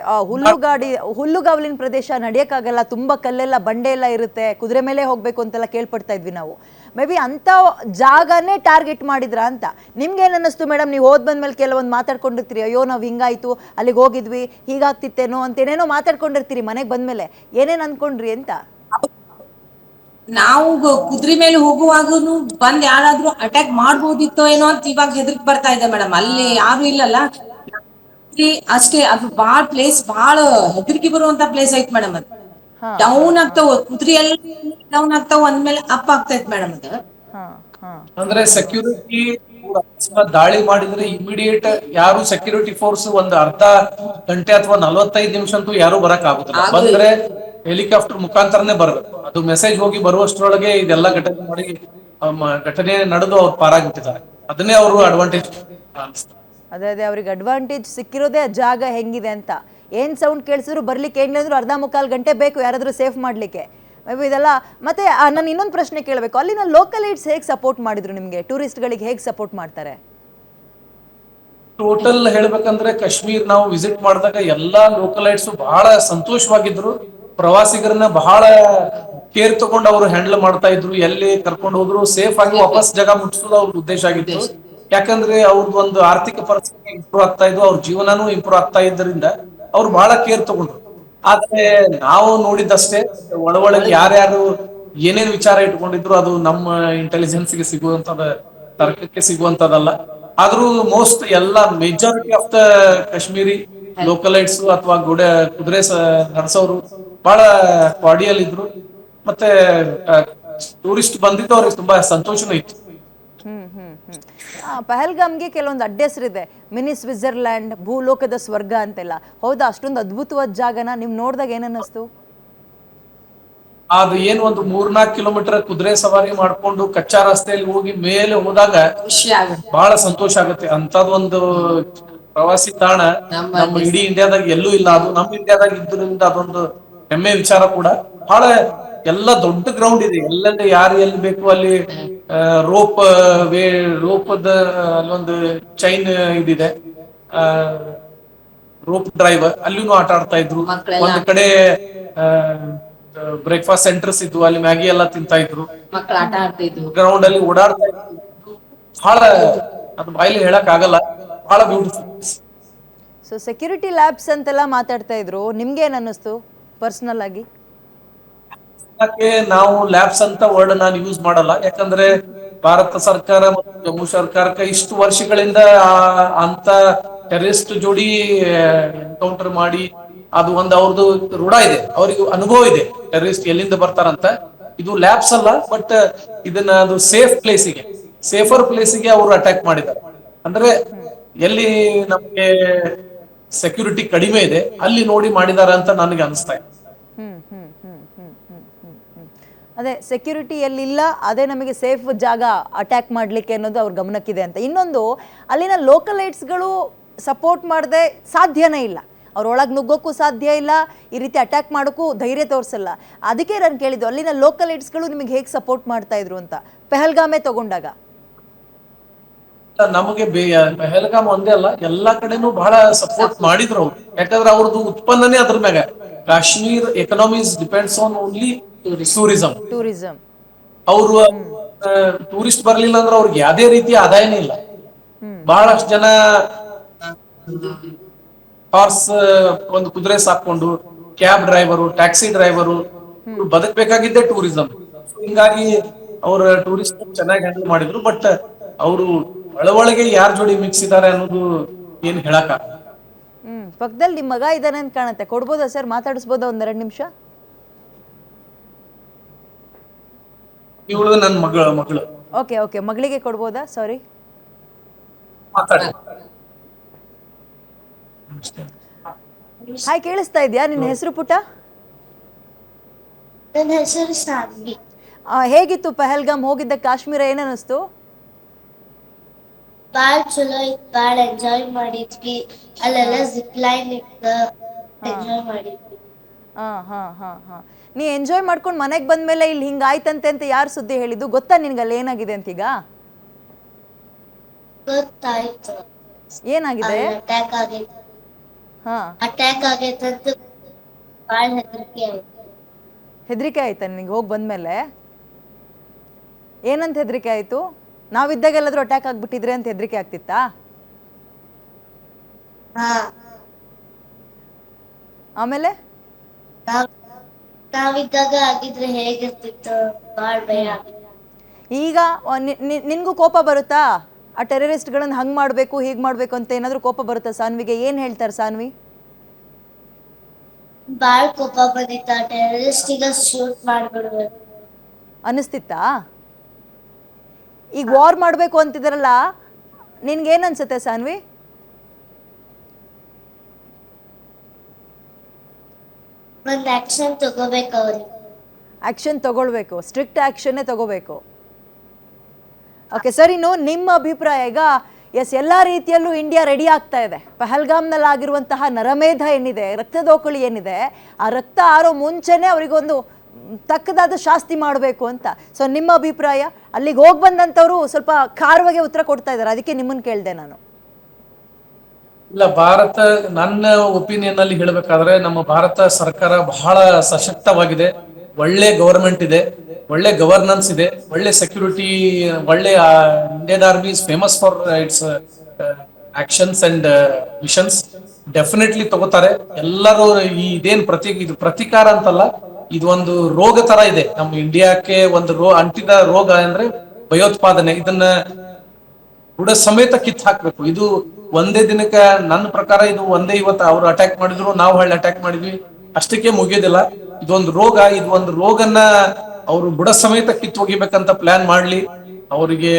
ಹುಲ್ಲುಗಾವಲಿನ ಪ್ರದೇಶ, ನಡೆಯಕ್ಕಾಗಲ್ಲ, ತುಂಬಾ ಕಲ್ಲೆಲ್ಲ ಬಂಡೆ ಎಲ್ಲ ಇರುತ್ತೆ, ಕುದುರೆ ಮೇಲೆ ಹೋಗ್ಬೇಕು ಅಂತೆಲ್ಲ ಕೇಳ್ಪಡ್ತಾ ಇದ್ವಿ ನಾವು. ಮೇ ಬಿ ಅಂತ ಜಾಗನೇ ಟಾರ್ಗೆಟ್ ಮಾಡಿದ್ರ ಅಂತ. ನಿಮ್ಗೆ ಏನ್ ಅನ್ನಿಸ್ತು ಮೇಡಮ್? ನೀವು ಹೋದ್ ಬಂದ್ಮೇಲೆ ಕೆಲವೊಂದು ಮಾತಾಡ್ಕೊಂಡಿರ್ತೀರಿ, ಅಯ್ಯೋ ನಾವು ಹಿಂಗಾಯ್ತು, ಅಲ್ಲಿಗೆ ಹೋಗಿದ್ವಿ, ಹೀಗಾಗ್ತಿತ್ತೇನೋ ಅಂತ ಏನೇನೋ ಮಾತಾಡ್ಕೊಂಡಿರ್ತೀರಿ ಮನೆಗೆ ಬಂದ್ಮೇಲೆ. ಏನೇನ್ ಅನ್ಕೊಂಡ್ರಿ ಅಂತ? ನಾವು ಕುದುರೆ ಮೇಲೆ ಹೋಗುವಾಗನು ಬಂದ್ ಯಾರಾದ್ರೂ ಅಟ್ಯಾಕ್ ಮಾಡ್ಬೋದಿತ್ತೋ ಏನೋ ಅಂತ ಇವಾಗ ಹೆದರ್ಕ್ ಬರ್ತಾ ಇದೆ ಮೇಡಮ್. ಅಲ್ಲಿ ಯಾರು ಇಲ್ಲಲ್ಲ ಅಷ್ಟೇ. ಅದು ಬಾಳ ಪ್ಲೇಸ್ ಬಹಳ ಹೆದರಿಕೆ ಬರುವಂತ ಪ್ಲೇಸ್ ಐತ್ ಮೇಡಮ್. ಅದು ಡೌನ್ ಆಗ್ತಾವ, ಕುದುರೆ ಎಲ್ಲ ಡೌನ್ ಆಗ್ತಾವ, ಅಂದ್ಮೇಲೆ ಅಪ್ ಆಗ್ತೈತ್ ಮೇಡಮ್. ಅದು ಅಂದ್ರೆ ಸೆಕ್ಯೂರಿಟಿ ದಾಳಿ ಮಾಡಿದ್ರೆ ಇಮಿಡಿಯೇಟ್ ಯಾರು ಸೆಕ್ಯೂರಿಟಿ ಫೋರ್ಸ್ ಒಂದು ಅರ್ಧ ಗಂಟೆ ಅಥವಾ 45 ನಿಮಿಷ ಅಂತೂ ಯಾರು ಬರಕ್ ಆಗುದಿಲ್ಲ. ಬಂದ್ರೆ ಹೆಲಿಕಾಪ್ಟರ್ ಮುಖಾಂತರನೇ ಬರಬೇಕು. ಅದು ಮೆಸೇಜ್ ಹೋಗಿ ಬರುವಷ್ಟರೊಳಗೆ ಇದೆಲ್ಲ ಘಟನೆ ನಡೆದು ಅವ್ರು ಪಾರಾಗ್ಬಿಟ್ಟಿದ್ದಾರೆ. ಅದನ್ನೇ ಅವರು ಅಡ್ವಾಂಟೇಜ್. ಅದೇ ಅದೇ, ಅವ್ರಿಗೆ ಅಡ್ವಾಂಟೇಜ್ ಸಿಕ್ಕಿರೋದೇ ಜಾಗ ಹೆಂಗಿದೆ ಅಂತ. ಏನ್ ಸೌಂಡ್ ಕೇಳಿಸಿದ್ರು ಬರ್ಲಿಕ್ಕೆ ಏನಿಲ್ಲ ಅರ್ಧ ಮುಕ್ಕಾಲು ಗಂಟೆ ಬೇಕು ಯಾರಾದ್ರೂ ಸೇಫ್ ಮಾಡ್ಲಿಕ್ಕೆ. ಮೇ ಬಿ ಇದೆಲ್ಲ. ಮತ್ತೆ ನಾನು ಇನ್ನೊಂದು ಪ್ರಶ್ನೆ ಕೇಳಬೇಕು, ಅಲ್ಲಿನ ಲೋಕಲೈಟ್ಸ್ ಹೇಗೆ ಸಪೋರ್ಟ್ ಮಾಡಿದ್ರು ನಿಮಗೆ? ಟೂರಿಸ್ಟ್ಗಳಿಗೆ ಹೇಗೆ ಸಪೋರ್ಟ್ ಮಾಡ್ತಾರೆ? ಟೋಟಲ್ ಹೇಳ್ಬೇಕಂದ್ರೆ ಕಾಶ್ಮೀರ್ ನಾವು ವಿಸಿಟ್ ಮಾಡಿದಾಗ ಎಲ್ಲಾ ಲೋಕಲೈಟ್ಸ್ ಬಹಳ ಸಂತೋಷವಾಗಿದ್ರು. ಪ್ರವಾಸಿಗರನ್ನ ಬಹಳ ಕೇರ್ ತಗೊಂಡು ಅವರು ಹ್ಯಾಂಡಲ್ ಮಾಡ್ತಾ ಇದ್ರು. ಎಲ್ಲಿ ಕರ್ಕೊಂಡು ಹೋದ್ರು ಸೇಫ್ ಆಗಿ ವಾಪಸ್ ಜಾಗ ಮುಟ್ಟಿಸೋದು ಅವ್ರ ಉದ್ದೇಶ ಆಗಿತ್ತು. ಯಾಕಂದ್ರೆ ಅವ್ರದ್ದು ಒಂದು ಆರ್ಥಿಕ ಪರಿಸ್ಥಿತಿ ಇಂಪ್ರೂವ್ ಆಗ್ತಾ ಇದ್ದು, ಅವ್ರ ಜೀವನನೂ ಇಂಪ್ರೂವ್ ಆಗ್ತಾ ಇದ್ದರಿಂದ ಅವ್ರು ಬಹಳ ಕೇರ್ ತಗೊಂಡ್ರು. ಆದ್ರೆ ನಾವು ನೋಡಿದ್ದಷ್ಟೇ, ಒಳಗೆ ಯಾರ್ಯಾರು ಏನೇನ್ ವಿಚಾರ ಇಟ್ಕೊಂಡಿದ್ರು ಅದು ನಮ್ಮ ಇಂಟೆಲಿಜೆನ್ಸ್ಗೆ ಸಿಗುವಂತದ, ತರ್ಕಕ್ಕೆ ಸಿಗುವಂತದಲ್ಲ. ಆದ್ರೂ ಮೋಸ್ಟ್ ಎಲ್ಲ majority of the Kashmiri localites ಅಥವಾ ಕುದುರೆ ನಡೆಸೋರು ಬಹಳ ಕಾರ್ಡಿಯಲ್ ಇದ್ರು. ಮತ್ತೆ ಟೂರಿಸ್ಟ್ ಬಂದಿದ್ದು ಅವ್ರಿಗೆ ತುಂಬಾ ಸಂತೋಷನೂ ಇತ್ತು. ಪಹಲ್ಗಾಮ್ಗೆ ಕೆಲವೊಂದು ಅಡ್ಡೆಸರಿದೆ, ಮಿನಿ ಸ್ವಿಟ್ಜರ್ಲ್ಯಾಂಡ್, ಭೂಲೋಕದ ಸ್ವರ್ಗ ಅಂತೆಲ್ಲ. ಹೌದಾ? ಅಷ್ಟೊಂದು ಅದ್ಭುತವಾದ ಜಾಗನ ನಿಮ್ ನೋಡಿದಾಗ ಏನನ್ನಿಸ್ತು? ಅದು ಏನು ಒಂದು 3-4 ಕಿಲೋಮೀಟರ್ ಕುದುರೆ ಸವಾರಿ ಮಾಡ್ಕೊಂಡು ಕಚ್ಚಾ ರಸ್ತೆಯಲ್ಲಿ ಹೋಗಿ ಮೇಲೆ ಹೋದಾಗ ಖುಷಿ ಆಗುತ್ತೆ, ಬಹಳ ಸಂತೋಷ ಆಗುತ್ತೆ. ಅಂತದೊಂದು ಪ್ರವಾಸಿ ತಾಣ ನಮ್ಮ ಇಡೀ ಇಂಡಿಯಾದಾಗ ಎಲ್ಲೂ ಇಲ್ಲ. ಅದು ನಮ್ಮ ಇಂಡಿಯಾದಾಗ ಇದ್ರಿಂದ ಅದೊಂದು ಹೆಮ್ಮೆ ವಿಚಾರ ಕೂಡ. ಬಹಳ ಎಲ್ಲ ದೊಡ್ಡ ಗ್ರೌಂಡ್ ಇದೆ, ಎಲ್ಲೆಲ್ಲ ಯಾರು ಎಲ್ಲಿ ಬೇಕು ಅಲ್ಲಿ ರೋಪ್ ರೋಪದ ಅಲ್ಲೊಂದು ಚೈನ್ ಇದಿದೆ, ರೋಪ್ ಡ್ರೈವ್, ಅಲ್ಲಿನೂ ಆಟ ಆಡ್ತಾ ಇದ್ರು. ಒಂದ್ ಕಡೆ ಬ್ರೇಕ್ಫಾಸ್ಟ್ ಸೆಂಟರ್ಸ್ ಇದ್ವು, ಅಲ್ಲಿ ಮ್ಯಾಗಿ ಎಲ್ಲ ತಿಂತಾ ಇದ್ರು, ಮಕ್ಕಳು ಆಟ ಆಡ್ತಿದ್ರು, ಗ್ರೌಂಡ್ ಅಲ್ಲಿ ಓಡಾಡ್ತಾ ಇದ್ರು. ಬಹಳ ಅದು ಬಾಯಲ್ಲಿ ಹೇಳಕ್ ಆಗಲ್ಲ, ಬಹಳ ಬ್ಯೂಟಿಫುಲ್. ಸೊ ಸೆಕ್ಯೂರಿಟಿ ಲ್ಯಾಬ್ಸ್ ಅಂತೆಲ್ಲ ಮಾತಾಡ್ತಾ ಇದ್ರು, ನಿಮ್ಗೆ ಏನ್ ಅನ್ನಿಸ್ತು ಪರ್ಸನಲ್ ಆಗಿ? ಅದಕ್ಕೆ ನಾವು ಲ್ಯಾಬ್ಸ್ ಅಂತ ವರ್ಡ್ ನಾನು ಯೂಸ್ ಮಾಡಲ್ಲ, ಯಾಕಂದ್ರೆ ಭಾರತ ಸರ್ಕಾರ ಮತ್ತು ಜಮ್ಮು ಸರ್ಕಾರಕ್ಕೆ ಇಷ್ಟು ವರ್ಷಗಳಿಂದ ಅಂತ ಟೆರರಿಸ್ಟ್ ಜೋಡಿ ಎನ್ಕೌಂಟರ್ ಮಾಡಿ ಅದು ಒಂದು ಅವ್ರದ್ದು ರೂಢ ಇದೆ, ಅವ್ರಿಗೆ ಅನುಭವ ಇದೆ ಟೆರರಿಸ್ಟ್ ಎಲ್ಲಿಂದ ಬರ್ತಾರಂತ. ಇದು ಲ್ಯಾಬ್ಸ್ ಅಲ್ಲ, ಬಟ್ ಇದನ್ನ ಅದು ಸೇಫರ್ ಪ್ಲೇಸಿಗೆ ಅವರು ಅಟ್ಯಾಕ್ ಮಾಡಿದ್ದಾರೆ. ಅಂದ್ರೆ ಎಲ್ಲಿ ನಮ್ಗೆ ಸೆಕ್ಯೂರಿಟಿ ಕಡಿಮೆ ಇದೆ ಅಲ್ಲಿ ನೋಡಿ ಮಾಡಿದಾರ ಅಂತ ನನಗೆ ಅನಿಸ್ತಾ ಇದೆ. ಅದೇ ಸೆಕ್ಯೂರಿಟಿ ಎಲ್ಲಿಲ್ಲ ಅದೇ ನಮಗೆ ಸೇಫ್ ಜಾಗ ಅಟ್ಯಾಕ್ ಮಾಡಲಿಕ್ಕೆ ಅನ್ನೋದು ಅವ್ರ ಗಮನಕ್ಕಿದೆ ಅಂತ. ಇನ್ನೊಂದು, ಅಲ್ಲಿನ ಲೋಕಲೈಟ್ಸ್ಗಳು ಸಪೋರ್ಟ್ ಮಾಡದೆ ಸಾಧ್ಯನೇ ಇಲ್ಲ, ಅವ್ರೊಳಗೆ ನುಗ್ಗೋಕ್ಕೂ ಸಾಧ್ಯ ಇಲ್ಲ, ಈ ರೀತಿ ಅಟ್ಯಾಕ್ ಮಾಡೋಕ್ಕೂ ಧೈರ್ಯ ತೋರಿಸಲ್ಲ. ಅದಕ್ಕೆ ನಾನು ಕೇಳಿದ್ದು, ಅಲ್ಲಿನ ಲೋಕಲೈಟ್ಸ್ಗಳು ನಿಮಗೆ ಹೇಗೆ ಸಪೋರ್ಟ್ ಮಾಡ್ತಾ ಇದ್ರು ಅಂತ ಪೆಹಲ್ಗಾಮೇ ತಗೊಂಡಾಗ. ನಮಗೆ ಪೆಹಲ್ಗಾಮ್ ಒಂದೇ ಅಲ್ಲ, ಎಲ್ಲಾ ಕಡೆನೂ ಬಹಳ ಸಪೋರ್ಟ್ ಮಾಡಿದ್ರು ಅವ್ರು. ಯಾಕಂದ್ರೆ ಅವ್ರದ್ದು ಉತ್ಪನ್ನನೇ ಅದ್ರ ಮ್ಯಾಗ. Kashmir economies depends on only tourism. ಅವರು ಟೂರಿಸ್ಟ್ ಬರ್ಲಿಲ್ಲ ಅಂದ್ರೆ ಅವ್ರಿಗೆ ಯಾವ್ದೇ ರೀತಿಯ ಆದಾಯನೇ ಇಲ್ಲ. ಬಹಳಷ್ಟು ಜನ ಹಾರ್ಸ್, ಒಂದು ಕುದುರೆ ಸಾಕೊಂಡು, ಕ್ಯಾಬ್ ಡ್ರೈವರು, ಟ್ಯಾಕ್ಸಿ ಡ್ರೈವರು ಬದುಕಬೇಕಾಗಿದ್ದೇ ಟೂರಿಸಂ. ಹಿಂಗಾಗಿ ಅವ್ರ ಟೂರಿಸ್ಟ್ ಚೆನ್ನಾಗಿ ಹ್ಯಾಂಡಲ್ ಮಾಡಿದ್ರು. ಬಟ್ ಅವರು ಒಳಗೆ ಯಾರ ಜೋಡಿ ಮಿಕ್ಸ್ ಇದ್ದಾರೆ ಅನ್ನೋದು ಏನ್ ಹೇಳಕ್. ಪಕ್ಕದಲ್ಲಿ ನಿಮ್ಮ ಮಗ ಇದ್ದಾನೆ ಅಂತ ಕಾಣುತ್ತೆ, ಕೊಡ್ಬೋದಾ ಸರ್, ಮಾತಾಡಿಸ್ಬೋದಾ ಒಂದೆರಡು ನಿಮಿಷ? ಇವಳು ನನ್ನ ಮಗಳು. ಓಕೆ, ಮಗಳಿಗೆ ಕೊಡ್ಬೋದಾ? ಸಾರಿ. ಹಾಯ್, ಕೇಳಿಸ್ತಾ ಇದೆಯಾ? ನಿನ್ನ ಹೆಸರು ಪುಟ್ಟ? ನನ್ನ ಹೆಸರು ಸಾನ್ವಿ. ಹೇಗಿತ್ತು ಪೆಹಲ್ಗಾಮ್ ಹೋಗಿದ್ದ? ಕಾಶ್ಮೀರ ಏನನ್ನಿಸ್ತು? ಬಾಳ್ ಚಲೋ ಇತ್ತು, ಬಾಳ್ ಎಂಜಾಯ್ ಮಾಡಿದ್ವಿ. ಅಲ್ಲೆಲ್ಲ ಜಿಪ್ ಲೈನ್ ಇತ್ತು, ಎಂಜಾಯ್ ಮಾಡಿದ್ವಿ. ನೀ ಎಂಜಾಯ್ ಮಾಡ್ಕೊಂಡು ಮನೆಗೆ ಬಂದ್ಮೇಲೆ ಇಲ್ಲಿ ಹಿಂಗಾಯ್ತಂತೆ ಅಂತ ಯಾರು ಸುದ್ದಿ ಹೇಳಿದ್ದು? ಗೊತ್ತಾ ನಿನ್ಗೆ ಅಲ್ಲಿ ಏನಾಗಿದೆ ಅಂತ? ಈಗ ಗೊತ್ತಾಯ್ತು, ಏನಾಗಿದೆ? ಅಟ್ಯಾಕ್ ಆಗೈತಂತ ಬಾಳ್ ಹೆದರಿಕೆ ಆಯ್ತಾ ನಿನಗೆ ಹೋಗಿ ಬಂದ್ಮೇಲೆ? ಏನಂತ ಹೆದರಿಕೆ ಆಯ್ತು? ನಾವಿದ್ದಾಗ ಎಲ್ಲಾದ್ರೂ ಅಟ್ಯಾಕ್ ಆಗ್ಬಿಟ್ಟಿದ್ರೆ ಅಂತ ಹೆದರಿಕೆ ಆಗ್ತಿತ್ತಾ? ಆಮೇಲೆ ನಾವಿದ್ದಾಗ ಆಗಿದ್ರೆ ಹೇಗಿರ್ತಿತ್ತು, ಬಾಳ್ ಭಯ. ಈಗ ನಿನ್ಗೂ ಕೋಪ ಬರುತ್ತಾ? ಆ ಟೆರರಿಸ್ಟ್ಗಳನ್ನ ಹಂಗ್ ಮಾಡ್ಬೇಕು ಹೀಗ್ ಮಾಡ್ಬೇಕು ಅಂತ ಏನಾದ್ರೂ ಕೋಪ ಬರುತ್ತಾ ಸಾನ್ವಿಗೆ? ಏನ್ ಹೇಳ್ತಾರೆ ಸಾನ್ವಿ? ಬಾಳ್ ಕೋಪ ಬಂದಿತ್ತ, ಟೆರರಿಸ್ಟಿಗ ಶೂಟ್ ಮಾಡ್ಬಿಡ್ಬೇಕು ಅನಿಸ್ತಿತ್ತಾ? ಈಗ ವಾರ್ ಮಾಡ್ಬೇಕು ಅಂತಿದಾರಲ್ಲ, ನಿನ್ಗೇನ್ ಅನ್ಸುತ್ತೆ ಸಾನ್ವಿ? ಒಂದ್ ಆಕ್ಷನ್ ತಗೋಬೇಕು, ಅವ್ರಿಗೆ ಆಕ್ಷನ್ ತಗೊಳ್ಬೇಕು, ಸ್ಟ್ರಿಕ್ಟ್ ಆಕ್ಷನ್ನೇ ತಗೋಬೇಕು. ಓಕೆ ಸರ್, ಇನ್ನು ನಿಮ್ಮ ಅಭಿಪ್ರಾಯ ಈಗ? ಎಸ್, ಎಲ್ಲ ರೀತಿಯಲ್ಲೂ ಇಂಡಿಯಾ ರೆಡಿ ಆಗ್ತಾ ಇದೆ. ಪಹಲ್ಗಾಮ್ನಲ್ಲಿ ಆಗಿರುವಂತಹ ನರಮೇಧ ಏನಿದೆ, ರಕ್ತದೋಕಳಿ ಏನಿದೆ, ಆ ರಕ್ತ ಆರೋ ಮುಂಚೆನೆ ಅವರಿಗೊಂದು ತಕ್ಕದಾದ ಶಾಸ್ತಿ ಮಾಡಬೇಕು ಅಂತ. ಸೊ ನಿಮ್ಮ ಅಭಿಪ್ರಾಯ? ಅಲ್ಲಿಗೆ ಹೋಗಿ ಬಂದಂಥವ್ರು ಸ್ವಲ್ಪ ಖಾರವಾಗಿ ಉತ್ತರ ಕೊಡ್ತಾ ಇದ್ದಾರೆ, ಅದಕ್ಕೆ ನಿಮ್ಮನ್ನು ಕೇಳಿದೆ ನಾನು. ಇಲ್ಲ, ಭಾರತ, ನನ್ನ ಒಪಿನಿಯನ್ ಅಲ್ಲಿ ಹೇಳ್ಬೇಕಾದ್ರೆ ನಮ್ಮ ಭಾರತ ಸರ್ಕಾರ ಬಹಳ ಸಶಕ್ತವಾಗಿದೆ. ಒಳ್ಳೆ ಗವರ್ಮೆಂಟ್ ಇದೆ, ಒಳ್ಳೆ ಗವರ್ನೆನ್ಸ್ ಇದೆ, ಒಳ್ಳೆ ಸೆಕ್ಯೂರಿಟಿ, ಒಳ್ಳೆ Indian army is famous for its actions and missions. Definitely ತಗೋತಾರೆ ಎಲ್ಲರೂ. ಇದೇನ್ ಇದು ಪ್ರತಿಕಾರ ಅಂತಲ್ಲ, ಇದೊಂದು ರೋಗ ತರ ಇದೆ ನಮ್ಮ ಇಂಡಿಯಾಕ್ಕೆ. ಒಂದು ಅಂಟಿದ ರೋಗ ಅಂದ್ರೆ ಭಯೋತ್ಪಾದನೆ. ಇದನ್ನ ಬುಡ ಸಮೇತ ಕಿತ್ ಹಾಕ್ಬೇಕು. ಇದು ಒಂದೇ ದಿನಕ್ಕೆ, ನನ್ನ ಪ್ರಕಾರ ಇದು ಒಂದೇ, ಇವತ್ತು ಅವ್ರು ಅಟ್ಯಾಕ್ ಮಾಡಿದ್ರು, ನಾವು ಹೊಳ್ಳಿ ಅಟ್ಯಾಕ್ ಮಾಡಿದ್ವಿ, ಅಷ್ಟಕ್ಕೆ ಮುಗಿಯೋದಿಲ್ಲ. ಇದೊಂದು ರೋಗ. ಇದು ಒಂದು ರೋಗನ್ನ ಅವರು ಬುಡ ಸಮೇತ ಕಿತ್ತು ಹೋಗಿಬೇಕಂತ ಪ್ಲಾನ್ ಮಾಡ್ಲಿ. ಅವರಿಗೆ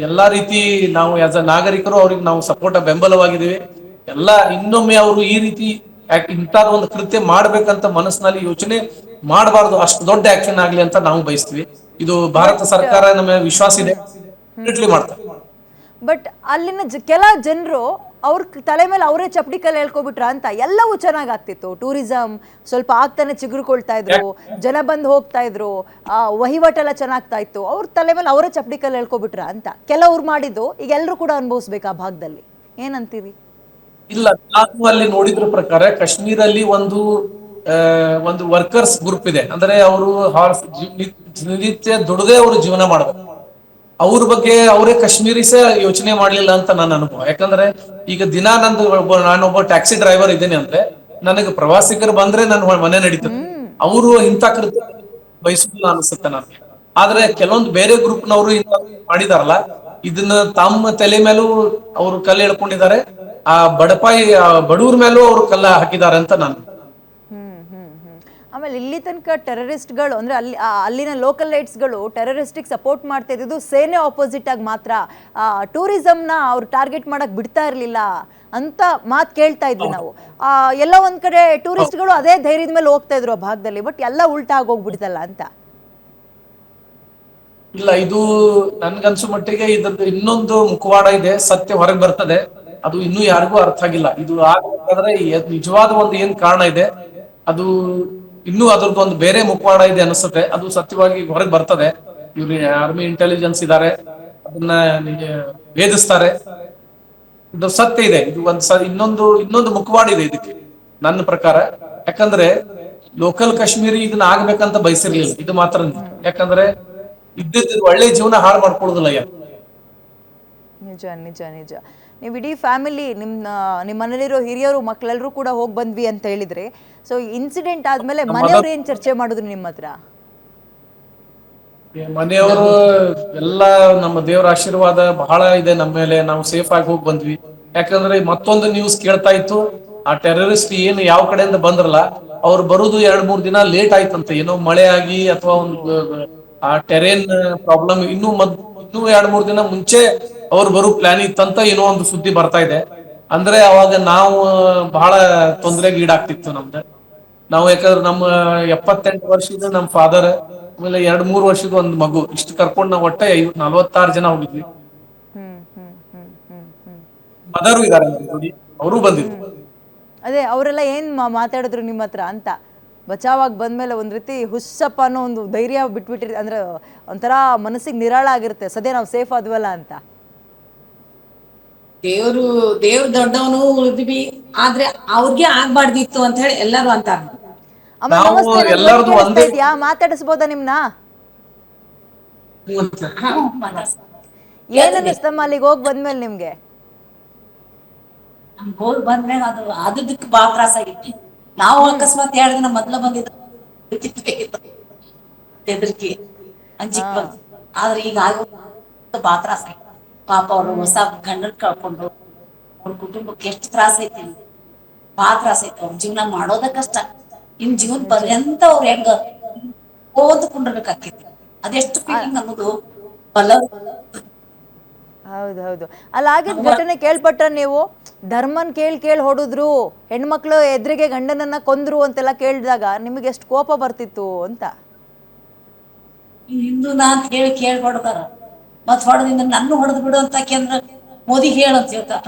ಎಲ್ಲಾ ರೀತಿ ನಾವು ಆಸ್ ಅ ನಾಗರಿಕರು ಅವ್ರಿಗೆ ನಾವು ಸಪೋರ್ಟ್, ಬೆಂಬಲವಾಗಿದ್ದೀವಿ ಎಲ್ಲ. ಇನ್ನೊಮ್ಮೆ ಅವರು ಈ ರೀತಿ ಇಂಥದ ಒಂದು ಕೃತ್ಯ ಮಾಡ್ಬೇಕಂತ ಮನಸ್ಸಿನಲ್ಲಿ ಯೋಚನೆ ಮಾಡಬಾರ್ದು. ಅಷ್ಟು ದೊಡ್ಡ ಆಕ್ಷನ್ ಆಗ್ಲಿ ಅಂತ ನಾವು ಬಯಸ್ತೀವಿ. ಇದು ಭಾರತ ಸರ್ಕಾರ, ನಮ್ಮ ವಿಶ್ವಾಸ ಇದೆ, ಮಾಡ್ತಾರೆ. ಬಟ್ ಅಲ್ಲಿನ ಕೆಲ ಜನರು ಅವ್ರ ತಲೆ ಮೇಲೆ ಅವರೇ ಚಪ್ಪಡಿ ಕಲ್ಲು ಹೇಳ್ಕೊಬಿಟ್ರ ಅಂತ. ಎಲ್ಲವೂ ಚೆನ್ನಾಗ್ ಆಗ್ತಿತ್ತು, ಟೂರಿಸಂ ಸ್ವಲ್ಪ ಆಗ್ತಾನೆ ಚಿಗುರುಕೊಳ್ತಾ ಇದ್ರು, ಜನ ಬಂದು ಹೋಗ್ತಾ ಇದ್ರು, ವಹಿವಾಟೆಲ್ಲ ಚೆನ್ನಾಗ್ತಾ ಇತ್ತು. ಅವ್ರ ತಲೆ ಮೇಲೆ ಅವರೇ ಚಪ್ಪಡಿ ಕಲ್ಲು ಹೇಳ್ಕೊಬಿಟ್ರ ಅಂತ ಕೆಲವ್ರು ಮಾಡಿದ್ದು ಈಗ ಎಲ್ಲರೂ ಕೂಡ ಅನುಭವಿಸ್ಬೇಕು ಆ ಭಾಗದಲ್ಲಿ. ಏನಂತೀರಿ? ಇಲ್ಲ, ನಾನು ಅಲ್ಲಿ ನೋಡಿದ್ರ ಪ್ರಕಾರ ಕಾಶ್ಮೀರಲ್ಲಿ ಒಂದು ವರ್ಕರ್ಸ್ ಗ್ರೂಪ್ ಇದೆ. ಅಂದ್ರೆ ಅವರು ನಿತ್ಯ ದುಡದೆ ಅವರು ಜೀವನ ಮಾಡಬೇಕು. ಅವ್ರ ಬಗ್ಗೆ ಅವರೇ ಕಾಶ್ಮೀರಿಸ ಯೋಚನೆ ಮಾಡ್ಲಿಲ್ಲ ಅಂತ ನನ್ನ ಅನುಭವ. ಯಾಕಂದ್ರೆ ಈಗ ದಿನಾ ನಾನೊಬ್ಬ ಟ್ಯಾಕ್ಸಿ ಡ್ರೈವರ್ ಇದ್ದೇನೆ ಅಂದ್ರೆ ನನಗೆ ಪ್ರವಾಸಿಗರು ಬಂದ್ರೆ ನನ್ನ ಮನೆ ನಡೀತದೆ. ಅವರು ಇಂಥ ಕೃತ್ಯ ಬಯಸುದಿಲ್ಲ ಅನಿಸುತ್ತೆ ನನಗೆ. ಆದ್ರೆ ಕೆಲವೊಂದು ಬೇರೆ ಗ್ರೂಪ್ನವರು ಮಾಡಿದಾರಲ್ಲ, ಇದನ್ನ ತಮ್ಮ ತಲೆ ಮೇಲೂ ಅವರು ಕಲ್ಲು ಎಳ್ಕೊಂಡಿದ್ದಾರೆ, ಆ ಬಡಪಾಯಿ ಬಡವ್ರ ಮೇಲೂ ಅವರು ಕಲ್ಲ ಹಾಕಿದ್ದಾರೆ ಅಂತ ನಾನು. ಆಮೇಲೆ ಇಲ್ಲಿ ತನಕ ಟೆರರಿಸ್ಟ್ಗಳು ಅಂದರೆ ಅಲ್ಲಿನ ಲೋಕಲ್ ಲೈಟ್ಸ್ಗಳು ಟೆರರಿಸ್ಟಿಗೆ ಸಪೋರ್ಟ್ ಮಾಡ್ತಾ ಇದ್ದಿದ್ದು ಸೇನೆ ಆಪೋಸಿಟ್ ಆಗಿ ಮಾತ್ರ. ಟೂರಿಸಮ್ನ ಅವ್ರು ಟಾರ್ಗೆಟ್ ಮಾಡಕ್ ಬಿಡ್ತಾ ಇರಲಿಲ್ಲ ಅಂತ ಮಾತು ಕೇಳ್ತಾ ಇದ್ವಿ ನಾವು. ಎಲ್ಲ ಒಂದ್ ಕಡೆ ಟೂರಿಸ್ಟ್ಗಳು ಅದೇ ಧೈರ್ಯದ ಮೇಲೆ ಹೋಗ್ತಾ ಇದ್ರು ಆ ಭಾಗದಲ್ಲಿ, ಬಟ್ ಎಲ್ಲ ಉಲ್ಟಾ ಆಗೋಗ್ಬಿಡ್ತಲ್ಲ ಅಂತ. ಇಲ್ಲ, ಇದು ನನ್ಗನ್ಸು ಮಟ್ಟಿಗೆ ಇದ್ರದ್ದು ಇನ್ನೊಂದು ಮುಖವಾಡ ಇದೆ, ಸತ್ಯ ಹೊರಗೆ ಬರ್ತದೆ. ಅದು ಇನ್ನೂ ಯಾರಿಗೂ ಅರ್ಥ ಆಗಿಲ್ಲ. ಇದು ಆಗ್ಬೇಕಾದ್ರೆ ನಿಜವಾದ ಒಂದು ಏನ್ ಕಾರಣ ಇದೆ, ಅದು ಇನ್ನೂ ಅದ್ರದ್ದು ಒಂದು ಬೇರೆ ಮುಖವಾಡ ಇದೆ ಅನಿಸುತ್ತೆ. ಅದು ಸತ್ಯವಾಗಿ ಹೊರಗೆ ಬರ್ತದೆ. ಇವ್ರು ಆರ್ಮಿ ಇಂಟೆಲಿಜೆನ್ಸ್ ಇದ್ದಾರೆ, ಅದನ್ನ ವೇದಿಸ್ತಾರೆ. ಇದು ಸತ್ಯ ಇದೆ. ಇದು ಇನ್ನೊಂದು ಮುಖವಾಡ ಇದೆ ಇದಕ್ಕೆ ನನ್ನ ಪ್ರಕಾರ. ಯಾಕಂದ್ರೆ ಲೋಕಲ್ ಕಾಶ್ಮೀರಿ ಇದನ್ನ ಆಗ್ಬೇಕಂತ ಬಯಸಿರ್ಲಿಲ್ಲ, ಇದು ಮಾತ್ರ. ಯಾಕಂದ್ರೆ ಇದ್ದಿದ್ದು ಒಳ್ಳೆ ಜೀವನ ಹಾಳು ಮಾಡ್ಕೊಳ್ಳೋದಿಲ್ಲ ಯಾರು. ನಿಜ ನಿಜ ನಿಜ. ನೀವು ಇಡೀ ಫ್ಯಾಮಿಲಿ ನಿಮ್ಮ ಮನೇಲಿರೋ ಹಿರಿಯರು ಮಕ್ಕಳೆಲ್ಲರೂ ಕೂಡ ಹೋಗಿ ಬಂದ್ವಿ ಅಂತ ಹೇಳಿದ್ರೆ, ಸೊ ಇನ್ಸಿಡೆಂಟ್ ಆದ್ಮೇಲೆ ಮನೆಯವ್ರು ಏನ್ ಚರ್ಚೆ ಮಾಡಿದ್ರು ನಿಮ್ಮ ಹತ್ರ? ಮನೆಯವರು ಎಲ್ಲ ನಮ್ಮ ದೇವರ ಆಶೀರ್ವಾದ ಬಹಳ ಇದೆ ನಮ್ಮ ಮೇಲೆ, ನಾವು ಸೇಫ್ ಆಗಿ ಹೋಗಿ ಬಂದ್ವಿ. ಯಾಕಂದ್ರೆ ಮತ್ತೊಂದು ನ್ಯೂಸ್ ಕೇಳ್ತಾ ಇತ್ತು, ಆ ಟೆರರಿಸ್ಟ್ ಏನು ಯಾವ ಕಡೆಯಿಂದ ಬಂದ್ರಲ್ಲ, ಅವ್ರು ಬರುದು 2-3 ದಿನ ಲೇಟ್ ಆಯ್ತಂತೆ. ಏನೋ ಮಳೆ ಆಗಿ ಅಥವಾ ಒಂದು ಆ ಟೆರೇನ್ ಪ್ರಾಬ್ಲಮ್ ಇನ್ನೂ 2-3 ದಿನ ಮುಂಚೆ ಅವ್ರು ಬರೋ ಪ್ಲಾನ್ ಇತ್ತಂತ ಏನೋ ಒಂದು ಸುದ್ದಿ ಬರ್ತಾ ಇದೆ. ಅಂದ್ರೆ ಅವಾಗ ನಾವು ಬಹಳ ತೊಂದರೆಗೆ ಈಡಾಗ್ತಿತ್ತು ನಮ್ದು. ನಾವು ಯಾಕಂದ್ರೆ ನಮ್ಮ 78 ವರ್ಷದ ನಮ್ಮ ಫಾದರ್, ಆಮೇಲೆ 2-3 ವರ್ಷದ ಒಂದು ಮಗು, ಇಷ್ಟು ಕರ್ಕೊಂಡು ನಾವು ಒಟ್ಟೆ 46 ಜನ ಹೋಗಿದ್ವಿ. ಮದರು ಇದಾರೆ ನೋಡಿ, ಅವರು ಬಂದಿದ್ರು. ಅದೇ ಅವರೆಲ್ಲ ಏನ್ ಮಾತಾಡಿದ್ರು ನಿಮ್ಮ ಹತ್ರ ಅಂತ? ಬಚಾವಾಗಿ ಬಂದ್ಮೇಲೆ ಒಂದ್ ರೀತಿ ಹುಸ್ಸಪ್ಪ ಅನ್ನೋ ಒಂದು ಧೈರ್ಯ ಬಿಟ್ಬಿಟ್ಟಿರ್, ಅಂದ್ರೆ ಒಂಥರ ಮನಸ್ಸಿಗೆ ನಿರಾಳ ಆಗಿರುತ್ತೆ, ಸದ್ಯ ನಾವು ಸೇಫ್ ಆದ್ವಲ್ಲ ಅಂತ. ದೇವ್ರು ದೊಡ್ಡವನು ಉಳಿದ್ವಿ, ಆದ್ರೆ ಅವ್ರಿಗೆ ಆಗ್ಬಾರ್ದಿತ್ತು ಅಂತ ಹೇಳಿ ಎಲ್ಲರೂ ಅಂತಾರ. ಎಲ್ಲರದು ಒಂದೇ. ಮಾತಾಡಿಸ್ಬೋದಾ ನಿಮ್ನ? ಏನ್ ಅನ್ನಿಸ್ತಮ್ಮ ಅಲ್ಲಿಗೆ ಹೋಗಿ ಬಂದ್ಮೇಲೆ ನಿಮ್ಗೆ? ಹೋಗಿ ಬಂದ್ಮೇಲೆ ಅದಕ್ಕೆ ಬಾಳ ತ್ರಾಸ ಆಗಿತ್ತು. ನಾವು ಅಕಸ್ಮಾತ್ 2 ದಿನ ಮೊದ್ಲ ಬಂದಿದ್ದ ಹೆದರ್ಕಿ ಅಂಜಿಕ್ ಬಂತು. ಆದ್ರೆ ಈಗ ಬಾಳ ತ್ರಾಸ ಆಯ್ತು. ಪಾಪ ಅವ್ರು ಹೊಸ ಗಂಡನ್ ಕಳ್ಕೊಂಡು ಅವ್ರ ಕುಟುಂಬಕ್ಕೆ ಎಷ್ಟು ತ್ರಾಸ ಐತಿ, ಬಾಳ ತ್ರಾಸ ಐತಿ. ಅವ್ರ ಜೀವನ ಮಾಡೋದ ಕಷ್ಟ, ಇನ್ ಜೀವನ ಪರ್ಯಂತ ಅವ್ರ ಹೆಂಗ ಓದ್ಕೊಂಡಿರ್ಬೇಕಾಕೈತಿ. ಅದೆಷ್ಟು ಫೀಲಿಂಗ್ ಅನ್ನೋದು ಬಲ. ಹೌದೌದು. ಅಲ್ಲ ಆಗಿದ್ ಘಟನೆ ಕೇಳ್ಪಟ್ರ ನೀವು? ಧರ್ಮನ್ ಕೇಳಿ ಹೊಡಿದ್ರು, ಹೆಣ್ಮಕ್ಳು ಎದುರಿಗೆ ಗಂಡನನ್ನ ಕೊಂದ್ರು ಅಂತೆಲ್ಲ ಕೇಳಿದಾಗ ನಿಮಗೆ ಎಷ್ಟು ಕೋಪ ಬರ್ತಿತ್ತು ಅಂತ? ಹಿಂದೂನಾ ಅಂತ ಕೇಳಿ ಹೊಡ್ತಾರ, ಮತ್ ಹೊಡೆದಿಂದ ನನ್ನ ಹೊಡೆದ್ ಬಿಡು ಅಂತ ಕೇಂದ್ರ ಮೋದಿ ಹೇಳಂತ ಹೇಳ್ತಾರ.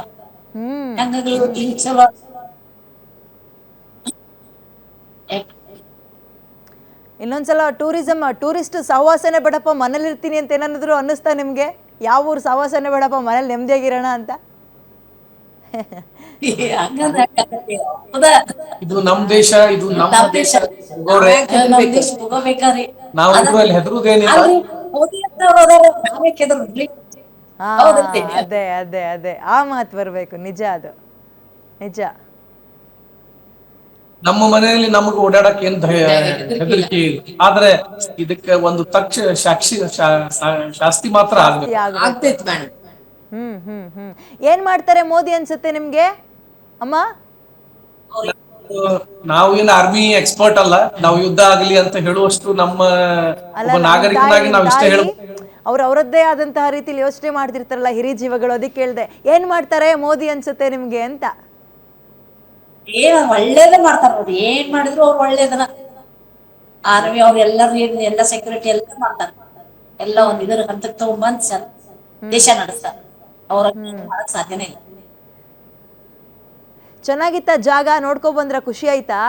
ಹಂಗಾಗಿ ಚಲೋ. ಇನ್ನೊಂದ್ಸಲ ಟೂರಿಸ್ಟ್ ಸಹವಾಸನೆ ಬೇಡಪ್ಪ, ಮನೇಲಿ ಇರ್ತೀನಿ ಅಂತ ಏನಾದ್ರು ಅನ್ನಿಸ್ತಾ ನಿಮ್ಗೆ? ಯಾವ ಊರು ಸಹವಾಸನೆ ಬೇಡಪ್ಪ, ಮನೇಲಿ ನೆಮ್ಮದಿಯಾಗಿರೋಣ ಅಂತ? ಇದು ನಮ್ ದೇಶ, ಇದು ನಮ್ಮ ದೇಶ. ನಾವು ಇದ್ರಲ್ಲಿ ಹೆದರುದೇನಿಲ್ಲ. ಅದೇ ಅದೇ ಅದೇ ಆ ಮಾತು ಬರ್ಬೇಕು. ನಿಜ, ಅದು ನಿಜ. ನಮ್ಮ ಮನೆಯಲ್ಲಿ ನಮಗೆ ಓಡಾಡಕ್ ಏನ್ ಹೆದರಿಕೆ, ಆದ್ರೆ ಇದಕ್ಕೆ ಒಂದು ಶಾಸ್ತಿ ಮಾತ್ರ ಆಗ್ತೈತಿ. ಏನ್ ಮಾಡ್ತಾರೆ ಮೋದಿ ಅನ್ಸುತ್ತೆ ನಿಮ್ಗೆ ಅಮ್ಮ? ನಾವು ಏನ್ ಆರ್ಮಿ ಎಕ್ಸ್ಪರ್ಟ್ ಅಲ್ಲ, ನಾವು ಯುದ್ಧ ಆಗಲಿ ಅಂತ ಹೇಳುವಷ್ಟು ನಮ್ಮ ನಾಗರಿಕನಾಗಿ ನಾವು ಇಷ್ಟ ಹೇಳ. ಅವರದ್ದೇ ಆದಂತಹ ರೀತಿಲಿ ಯೋಚನೆ ಮಾಡ್ತಿರ್ತಾರಲ್ಲ ಹಿರಿಯ ಜೀವಗಳು, ಅದಕ್ಕೆ ಕೇಳ್ದೆ ಏನ್ ಮಾಡ್ತಾರೆ ಮೋದಿ ಅನ್ಸುತ್ತೆ ನಿಮ್ಗೆ ಅಂತ? ಒಳ್ಳೇದೇ ಮಾಡ್ತಾರ ಅವ್ರು, ಏನ್ ಮಾಡಿದ್ರು ಅವ್ರು ಒಳ್ಳೇದನ್ನ. ಆರ್ಮಿ ಅವ್ರು ಎಲ್ಲರೂ ಎಲ್ಲ ಸೆಕ್ಯೂರಿಟಿ ಎಲ್ಲ ಮಾಡ್ತಾರ, ಎಲ್ಲ ಒಂದ್ ಇದ್ರ ಹಂತಕ್ಕೆ ತಗೊಂಬಂದ್ ದೇಶ ನಡೆಸ್ತಾರ. ಅವ್ರ ಮಾಡಕ್ ಸಾಧ್ಯನೇ ಇಲ್ಲ. ಚೆನ್ನಾಗಿತ್ತ ಜಾಗ? ನೋಡ್ಕೊ ಬಂದ್ರ? ಖುಷಿ ಆಯ್ತಾ?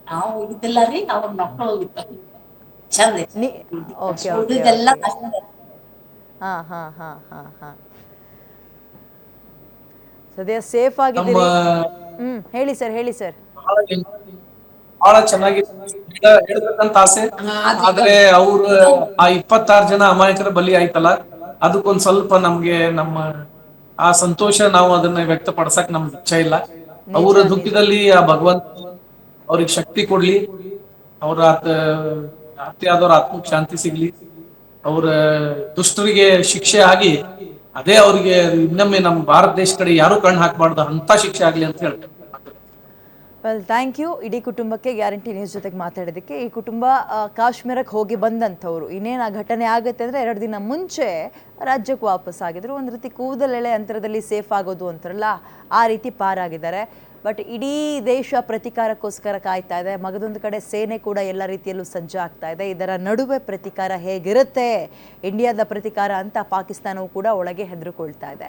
ನಾವು ಹೋಗಿದ್ದಿಲ್ಲ ರೀ, ಅವ್ರ ಮಕ್ಕಳು ಹೋಗಿದ್ದ. ಚಂದ ಸದ್ಯ ಸೇಫ್ ಆಗಿದ್ದೀರಿ. ಹೇಳಿ ಸರ್, ಹೇಳಿ ಸರ್. ಬಹಳ ಚೆನ್ನಾಗಿ ಹೇಳ್ಬೇಕಂತ ಆಸೆ, ಆದ್ರೆ ಅವ್ರು ಆ 26 ಜನ ಅಮಾಯಕರ ಬಲಿ ಆಯ್ತಲ್ಲ, ಅದಕ್ಕೊಂದ್ ಸ್ವಲ್ಪ ನಮ್ಗೆ ನಮ್ಮ ಆ ಸಂತೋಷ ನಾವು ಅದನ್ನ ವ್ಯಕ್ತಪಡಿಸಕ್ ನಮ್ಗೆ ಇಚ್ಛೆ ಇಲ್ಲ. ಅವರ ದುಃಖದಲ್ಲಿ ಆ ಭಗವಂತ ಅವ್ರಿಗೆ ಶಕ್ತಿ ಕೊಡ್ಲಿ. ಅವರ ಹತ್ಯೆ ಆದವ್ರ ಆತ್ಮಕ್ಕೆ ಶಾಂತಿ ಸಿಗ್ಲಿ, ಅವರ ದುಷ್ಟರಿಗೆ ಶಿಕ್ಷೆ ಆಗಿ ಅದೇ ಅವ್ರಿಗೆ ಇನ್ನೊಮ್ಮೆ ನಮ್ಮ ಭಾರತ ದೇಶ ಕಡೆ ಯಾರು ಕಣ್ಣು ಹಾಕಬಾರ್ದು ಅಂತ ಶಿಕ್ಷೆ ಆಗ್ಲಿ ಅಂತ ಹೇಳ್ತಾರೆ. Well, thank you. ಇಡೀ ಕುಟುಂಬಕ್ಕೆ ಗ್ಯಾರಂಟಿ ನ್ಯೂಸ್ ಜೊತೆಗೆ ಮಾತಾಡೋದಕ್ಕೆ. ಈ ಕುಟುಂಬ ಕಾಶ್ಮೀರಕ್ಕೆ ಹೋಗಿ ಬಂದಂಥವ್ರು. ಇನ್ನೇನು ಆ ಘಟನೆ ಆಗುತ್ತೆ ಅಂದರೆ 2 ದಿನ ಮುಂಚೆ ರಾಜ್ಯಕ್ಕೆ ವಾಪಸ್ ಆಗಿದ್ರು. ಒಂದು ರೀತಿ ಕೂದಲೆಳೆ ಅಂತರದಲ್ಲಿ ಸೇಫ್ ಆಗೋದು ಅಂತಾರಲ್ಲ, ಆ ರೀತಿ ಪಾರಾಗಿದ್ದಾರೆ. ಬಟ್ ಇಡೀ ದೇಶ ಪ್ರತಿಕಾರಕ್ಕೋಸ್ಕರ ಕಾಯ್ತಾ ಇದೆ. ಮಗದೊಂದು ಕಡೆ ಸೇನೆ ಕೂಡ ಎಲ್ಲ ರೀತಿಯಲ್ಲೂ ಸಜ್ಜಾಗ್ತಾ ಇದೆ. ಇದರ ನಡುವೆ ಪ್ರತಿಕಾರ ಹೇಗಿರುತ್ತೆ, ಇಂಡಿಯಾದ ಪ್ರತಿಕಾರ ಅಂತ ಪಾಕಿಸ್ತಾನವೂ ಕೂಡ ಒಳಗೆ ಹೆದರಿಕೊಳ್ತಾ ಇದೆ.